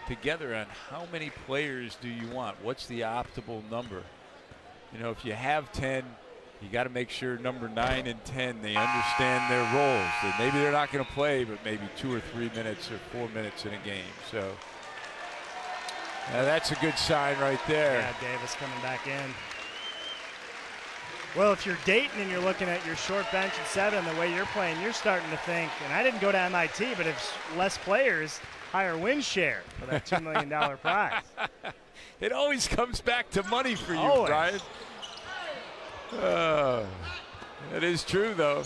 together on how many players do you want? What's the optimal number? You know, if you have 10, you got to make sure number 9 and 10, they understand their roles. That maybe they're not going to play, but maybe 2 or 3 minutes or 4 minutes in a game. So that's a good sign right there. Yeah, Davis coming back in. Well, if you're Dayton and you're looking at your short bench at 7, the way you're playing, you're starting to think, and I didn't go to MIT, but if less players, higher win share for that $2 million prize. It always comes back to money for you, Always. Brian. That is true, though.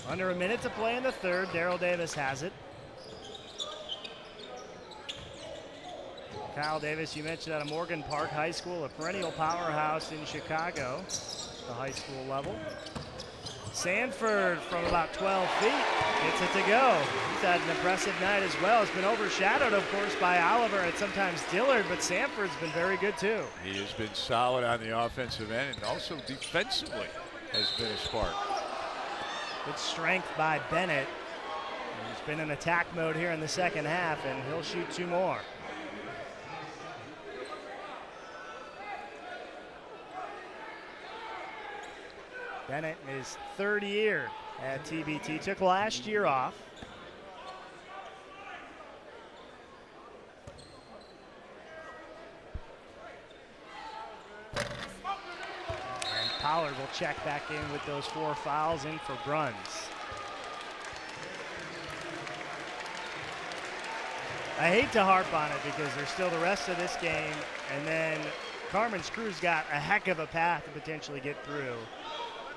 Under a minute to play in the third. Daryl Davis has it. Kyle Davis, you mentioned out of Morgan Park High School, a perennial powerhouse in Chicago, the high school level. Sanford from about 12 feet gets it to go. He's had an impressive night as well. It's been overshadowed, of course, by Oliver and sometimes Dillard, but Sanford's been very good too. He has been solid on the offensive end, and also defensively has been a spark. Good strength by Bennett. He's been in attack mode here in the second half, and he'll shoot 2 more. Bennett in his 3rd year at TBT. Took last year off. Pollard will check back in with those 4 fouls in for Bruns. I hate to harp on it because there's still the rest of this game, and then Carmen's crew's got a heck of a path to potentially get through.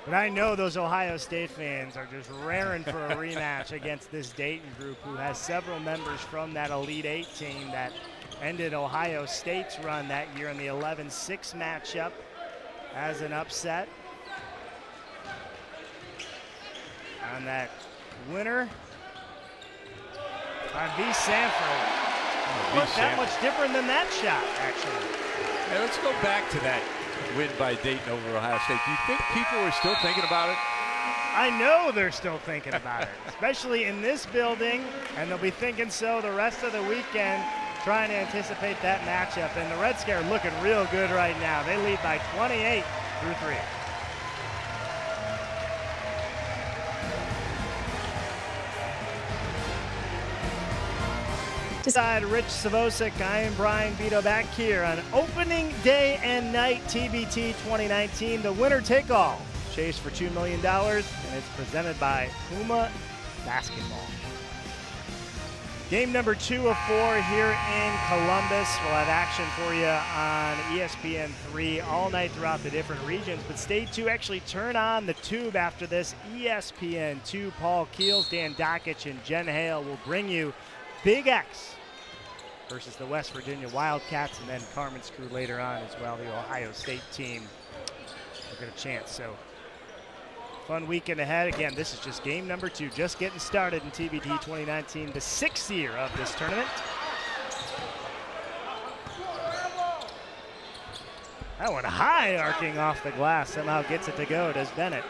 But I know those Ohio State fans are just raring for a rematch against this Dayton group, who has several members from that Elite 8 team that ended Ohio State's run that year in the 11-6 matchup as an upset. On that winner, V. Sanford. Look that much different than that shot, actually. Hey, let's go back to that win by Dayton over Ohio State. Do you think people are still thinking about it? I know they're still thinking about it, especially in this building, and they'll be thinking so the rest of the weekend, trying to anticipate that matchup. And the Red Scare looking real good right now. They lead by 28 through 3. Decide Rich Savosic, I am Brian Vito back here on opening day and night TBT 2019, the winner take all chase for $2 million, and it's presented by Puma Basketball. Game number 2 of 4 here in Columbus. We'll have action for you on ESPN3 all night throughout the different regions, but stay tuned. Actually turn on the tube after this. ESPN2, Paul Keels, Dan Dockich, and Jen Hale will bring you Big X versus the West Virginia Wildcats, and then Carmen's crew later on as well. The Ohio State team will get a chance. So fun weekend ahead. Again, this is just game number 2, just getting started in TBT 2019, the 6th year of this tournament. That one high, arcing off the glass. Somehow gets it to go, does Bennett.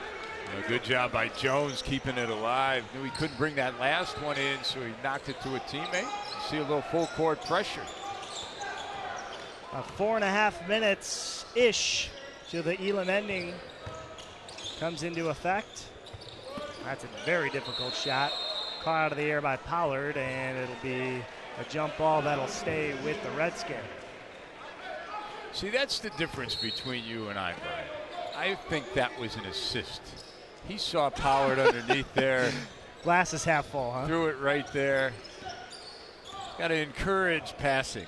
A good job by Jones keeping it alive. Knew he couldn't bring that last one in, so he knocked it to a teammate. See a little full court pressure. 4.5 minutes-ish till the Elam ending comes into effect. That's a very difficult shot. Caught out of the air by Pollard, and it'll be a jump ball that'll stay with the Red Scare. See, that's the difference between you and I, Brian. I think that was an assist. He saw Pollard underneath there. Glass is half full, huh? Threw it right there. Got to encourage passing.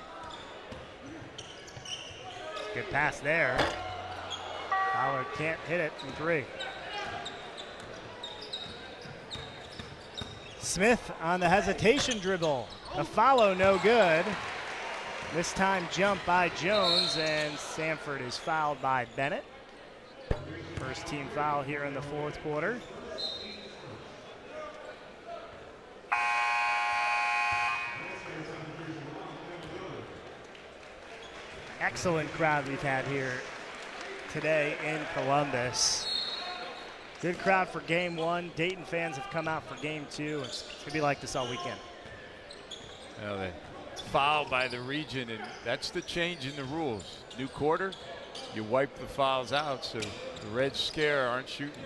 Good pass there. Pollard can't hit it from 3. Smith on the hesitation dribble. The follow no good. This time jump by Jones, and Sanford is fouled by Bennett. First team foul here in the 4th quarter. Excellent crowd we've had here today in Columbus. Good crowd for game 1. Dayton fans have come out for game 2. It's going to be like this all weekend. Well, they fouled by the Region, and that's the change in the rules. New quarter, you wipe the fouls out, so the Red Scare aren't shooting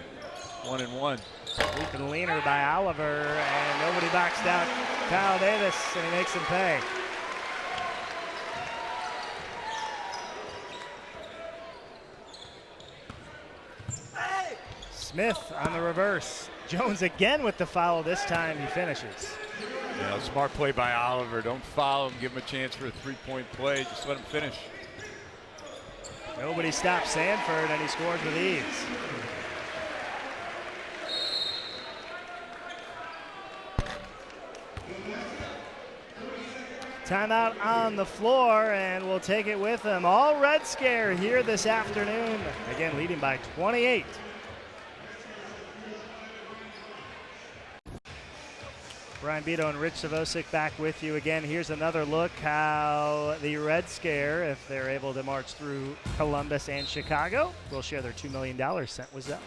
1 and 1. Leap and leaner by Oliver, and nobody boxed out Kyle Davis, and he makes him pay. Smith on the reverse. Jones again with the foul. This time he finishes. Yeah, smart play by Oliver. Don't foul him. Give him a chance for a 3-point play. Just let him finish. Nobody stops Sanford, and he scores with ease. Timeout on the floor, and we'll take it with him. All Red Scare here this afternoon. Again, leading by 28. Brian Vito and Rich Savosic back with you again. Here's another look how the Red Scare, if they're able to march through Columbus and Chicago, will share their $2 million sent with them.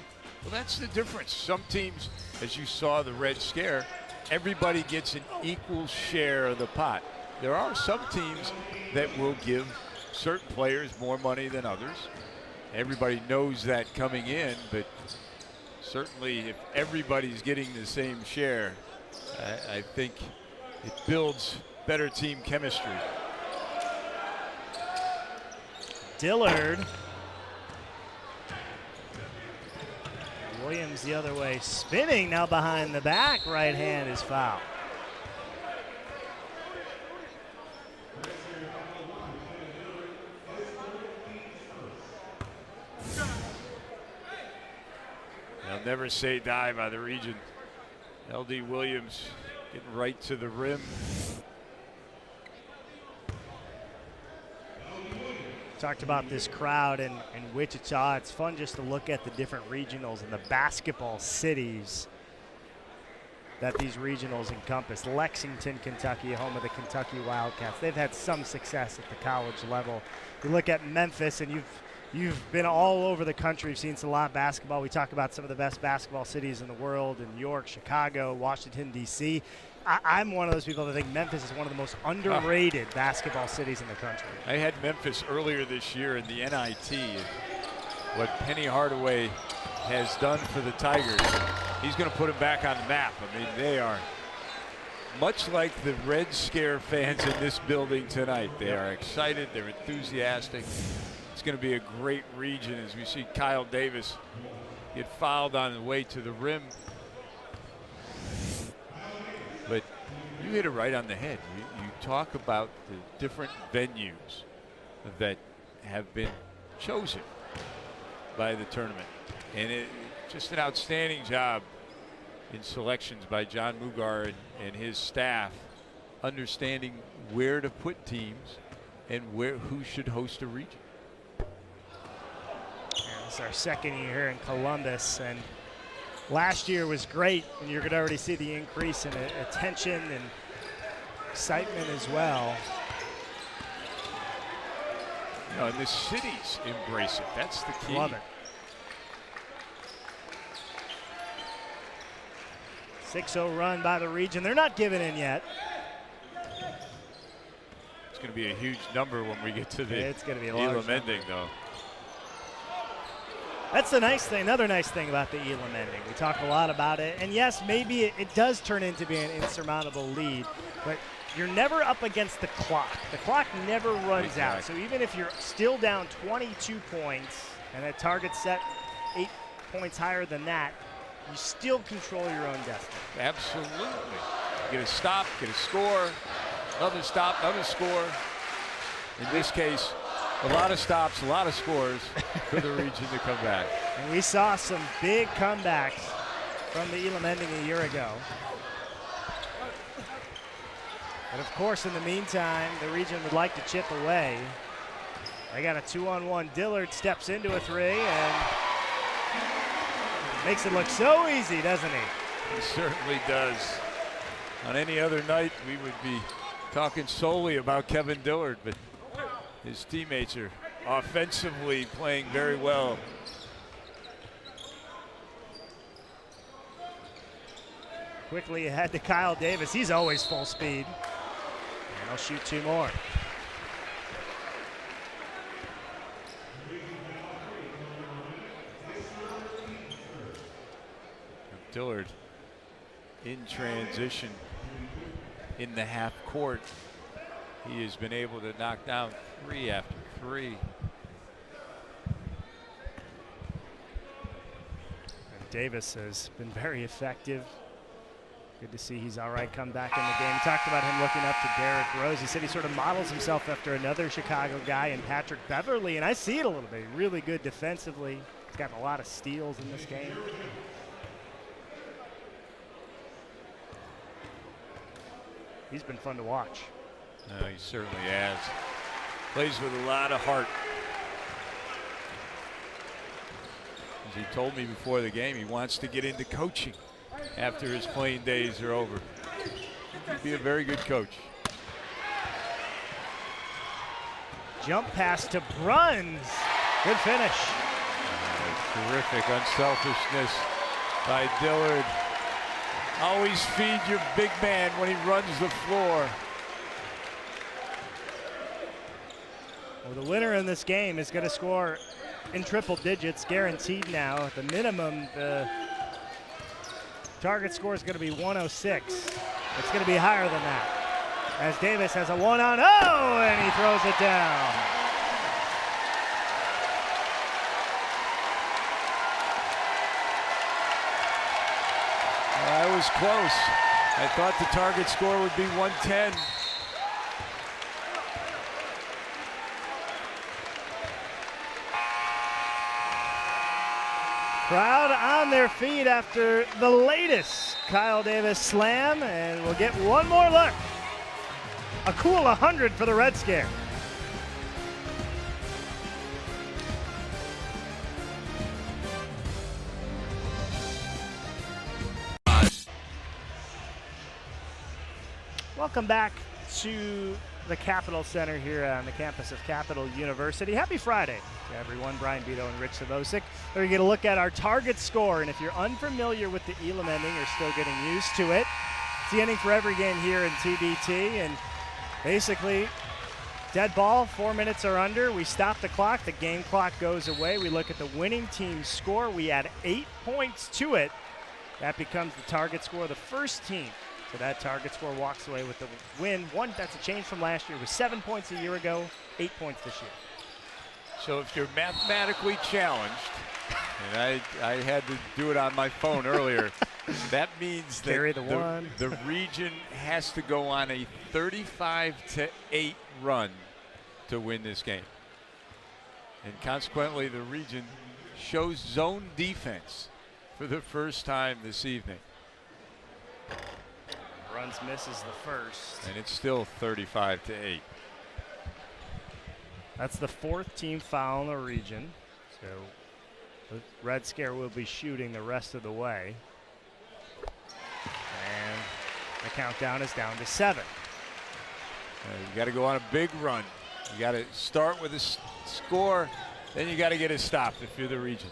Well, that's the difference. Some teams, as you saw the Red Scare, everybody gets an equal share of the pot. There are some teams that will give certain players more money than others. Everybody knows that coming in, but certainly if everybody's getting the same share, I think it builds better team chemistry. Dillard. Williams the other way, spinning now behind the back. Right hand is fouled. They'll never say die by the Region. LD Williams getting right to the rim. Talked about this crowd in Wichita. It's fun just to look at the different regionals and the basketball cities that these regionals encompass. Lexington, Kentucky, home of the Kentucky Wildcats. They've had some success at the college level. You look at Memphis, and you've been all over the country. You've seen a lot of basketball. We talk about some of the best basketball cities in the world in New York, Chicago, Washington, D.C. I'm one of those people that think Memphis is one of the most underrated basketball cities in the country. I had Memphis earlier this year in the NIT. What Penny Hardaway has done for the Tigers, he's going to put them back on the map. I mean, they are much like the Red Scare fans in this building tonight. They are excited, they're enthusiastic. It's going to be a great region as we see Kyle Davis get fouled on the way to the rim. But you hit it right on the head. You talk about the different venues that have been chosen by the tournament. And just an outstanding job in selections by John Mugar and his staff, understanding where to put teams and who should host a region. It's our second year here in Columbus, and last year was great, and you could already see the increase in attention and excitement as well. You know, and the cities embrace it. That's the key. Love it. 6-0 run by the region. They're not giving in yet. It's going to be a huge number when we get to the it's going to be a large Elam ending, though. That's the nice thing. Another nice thing about the Elam ending. We talk a lot about it. And yes, maybe it does turn into being an insurmountable lead, but you're never up against the clock. The clock never runs out. So even if you're still down 22 points and that target set 8 points higher than that, you still control your own destiny. Absolutely. Get a stop, get a score, another stop, another score. In this case, a lot of stops, a lot of scores for the region to come back. And we saw some big comebacks from the Elam ending a year ago. But of course, in the meantime, the region would like to chip away. They got a 2-on-1. Dillard steps into a three and makes it look so easy, doesn't he? He certainly does. On any other night, we would be talking solely about Kevin Dillard, but his teammates are offensively playing very well. Quickly ahead to Kyle Davis. He's always full speed. And he'll shoot 2 more. Dillard in transition in the half court. He has been able to knock down 3 after 3. And Davis has been very effective. Good to see he's all right come back in the game. He talked about him looking up to Derrick Rose. He said he sort of models himself after another Chicago guy in Patrick Beverly, and I see it a little bit. Really good defensively. He's gotten a lot of steals in this game. He's been fun to watch. He certainly has. Plays with a lot of heart. As he told me before the game, he wants to get into coaching after his playing days are over. He'd be a very good coach. Jump pass to Bruns. Good finish. Terrific unselfishness by Dillard. Always feed your big man when he runs the floor. Well, the winner in this game is going to score in triple digits, guaranteed now. At the minimum, the target score is going to be 106. It's going to be higher than that. As Davis has a 1-on-0, and he throws it down. That was close. I thought the target score would be 110. Crowd on their feet after the latest Kyle Davis slam, and we'll get one more look. A cool 100 for the Red Scare. Welcome back to the Capitol Center here on the campus of Capital University. Happy Friday to everyone. Brian Beto and Rich Savosik. We're going to get a look at our target score, and if you're unfamiliar with the Elam ending, you're still getting used to it. It's the ending for every game here in TBT, and basically, dead ball, 4 minutes or under. We stop the clock. The game clock goes away. We look at the winning team's score. We add 8 points to it. That becomes the target score. The first team So that target score walks away with the win. That's a change from last year. It was 7 points a year ago, 8 points this year. So if you're mathematically challenged, and I had to do it on my phone earlier, that means that the region has to go on a 35-8 run to win this game. And consequently, the region shows zone defense for the first time this evening. Runs misses the first. And it's still 35-8. That's the 4th team foul in the region. So the Red Scare will be shooting the rest of the way. And the countdown is down to 7. You got to go on a big run. You got to start with a score, then you got to get a stop if you're the region.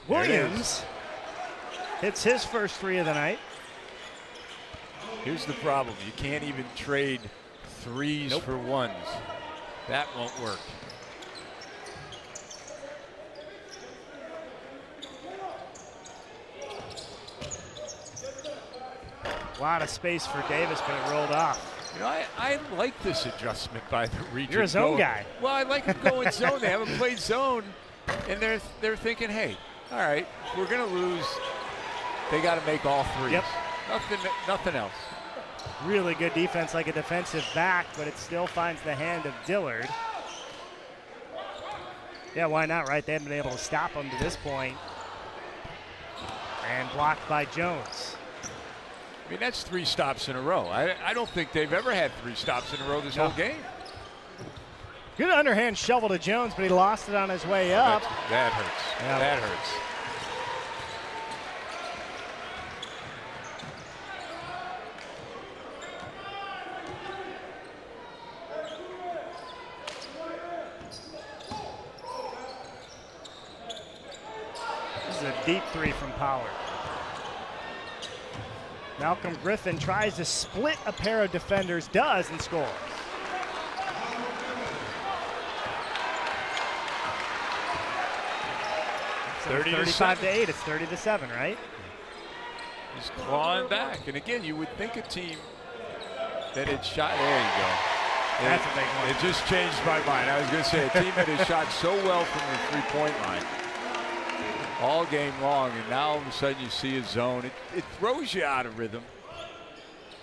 Williams hits his first 3 of the night. Here's the problem. You can't even trade 3s for 1s. That won't work. A lot of space for Davis, but it rolled off. You know, I like this adjustment by the region. You're a zone guy. Well, I like them going zone. They haven't played zone, and they're thinking, hey, all right, we're going to lose. They got to make all 3s. Yep. Nothing else. Really good defense like a defensive back, but it still finds the hand of Dillard. Yeah, why not, right? They haven't been able to stop him to this point. And blocked by Jones. I mean, that's 3 stops in a row. I don't think they've ever had 3 stops in a row this whole game. Good underhand shovel to Jones, but he lost it on his way up. That hurts. Yeah. That hurts. This is a deep 3 from Pollard. Malcolm Griffin tries to split a pair of defenders, does, and scores. So 35-8. It's 30-7, right? He's clawing back, and again, you would think a team that had shot. There you go. That's a big one. It just changed my mind. I was going to say a team that has shot so well from the 3-point line all game long, and now all of a sudden you see a zone. It throws you out of rhythm,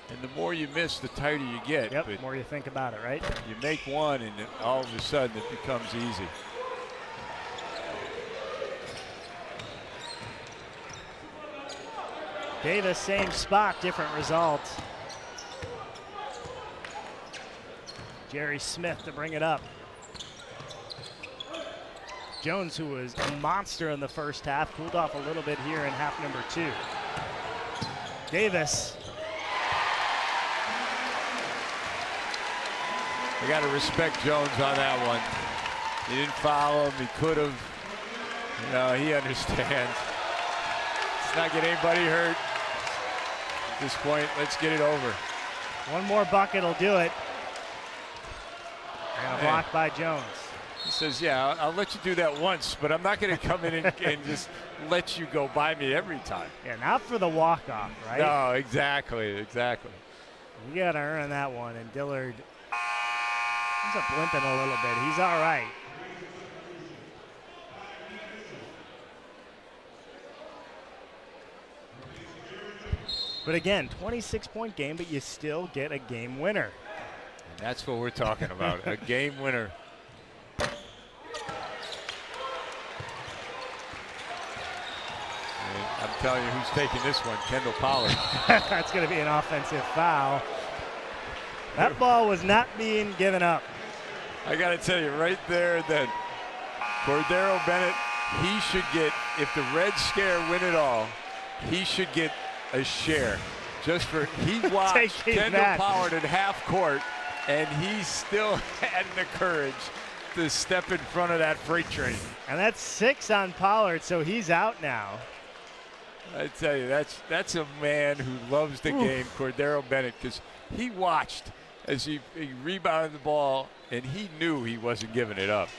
and the more you miss, the tighter you get. Yep, but the more you think about it, right? you make one, and all of a sudden it becomes easy. Davis, same spot, different result. Jerry Smith to bring it up. Jones, who was a monster in the first half, cooled off a little bit here in half number 2. Davis. I got to respect Jones on that one. He didn't foul him. He could have. You know, he understands. Let's not get anybody hurt. At this point, let's get it over. One more bucket will do it. And a block by Jones. He says, yeah, I'll let you do that once, but I'm not going to come in and just let you go by me every time. Yeah, not for the walk-off, right? No, exactly. You got to earn that one, and Dillard ends up limping a little bit. He's all right. But again, 26-point game, but you still get a game winner. And that's what we're talking about, a game winner. I'm telling you who's taking this one, Kendall Pollard. That's going to be an offensive foul. That ball was not being given up. I got to tell you right there that Cordero Bennett, he should get, if the Red Scare win it all, he should get a share. Just for, he watched Kendall Pollard at half court, and he still had the courage to step in front of that freight train. And that's 6 on Pollard, so he's out now. I tell you, that's a man who loves the game, Cordero Bennett, because he watched as he rebounded the ball, and he knew he wasn't giving it up.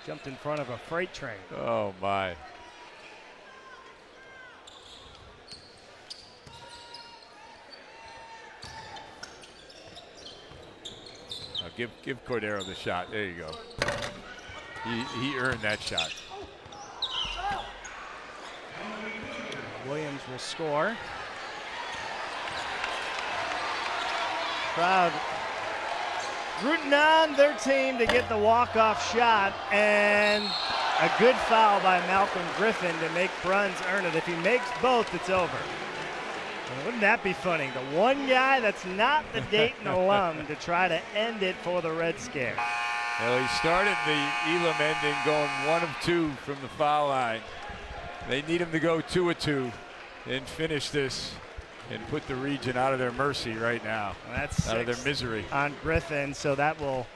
Jumped in front of a freight train. Oh, my. Give Cordero the shot. There you go. He earned that shot. Williams will score. Crowd rooting on their team to get the walk-off shot, and a good foul by Malcolm Griffin to make Bruns earn it. If he makes both, it's over. Wouldn't that be funny? The one guy that's not the Dayton alum to try to end it for the Red Scare. Well, he started the Elam ending going 1 of 2 from the foul line. They need him to go 2 of 2 and finish this and put the Region out of their mercy right now. That's out of their misery. On Griffin, so that will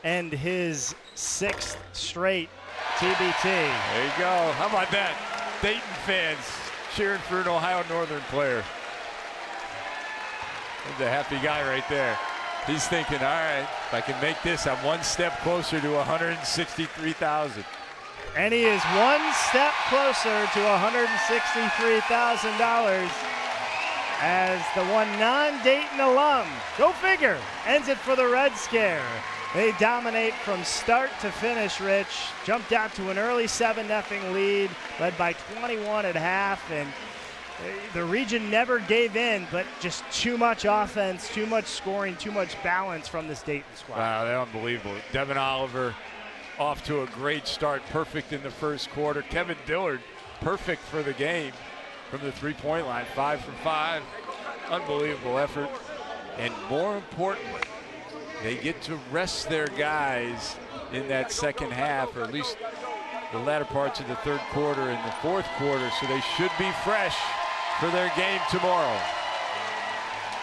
end his 6th straight TBT. There you go. How about that? Dayton fans cheering for an Ohio Northern player. There's a happy guy right there. He's thinking, all right, if I can make this, I'm one step closer to $163,000. And he is one step closer to $163,000 as the one non-Dayton alum, go figure, ends it for the Red Scare. They dominate from start to finish, Rich. Jumped out to an early 7-0 lead, led by 21 at half, and the Region never gave in, but just too much offense, too much scoring, too much balance from this Dayton squad. Wow, they're unbelievable. Devin Oliver off to a great start, perfect in the first quarter. Kevin Dillard, perfect for the game from the three-point line, 5 from 5. Unbelievable effort. And more importantly, they get to rest their guys in that second half, or at least the latter parts of the third quarter and the fourth quarter, so they should be fresh for their game tomorrow.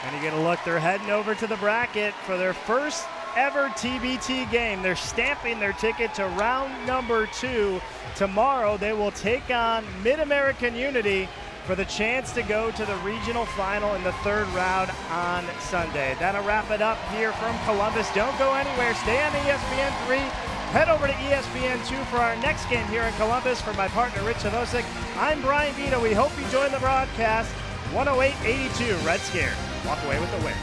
And you get a look, they're heading over to the bracket for their first ever TBT game. They're stamping their ticket to round number 2. Tomorrow they will take on Mid-American Unity for the chance to go to the regional final in the 3rd round on Sunday. That'll wrap it up here from Columbus. Don't go anywhere. Stay on ESPN 3. Head over to ESPN 2 for our next game here in Columbus. For my partner, Rich Savosic, I'm Brian Vito. We hope you join the broadcast. 108-82, Red Scare. Walk away with the win.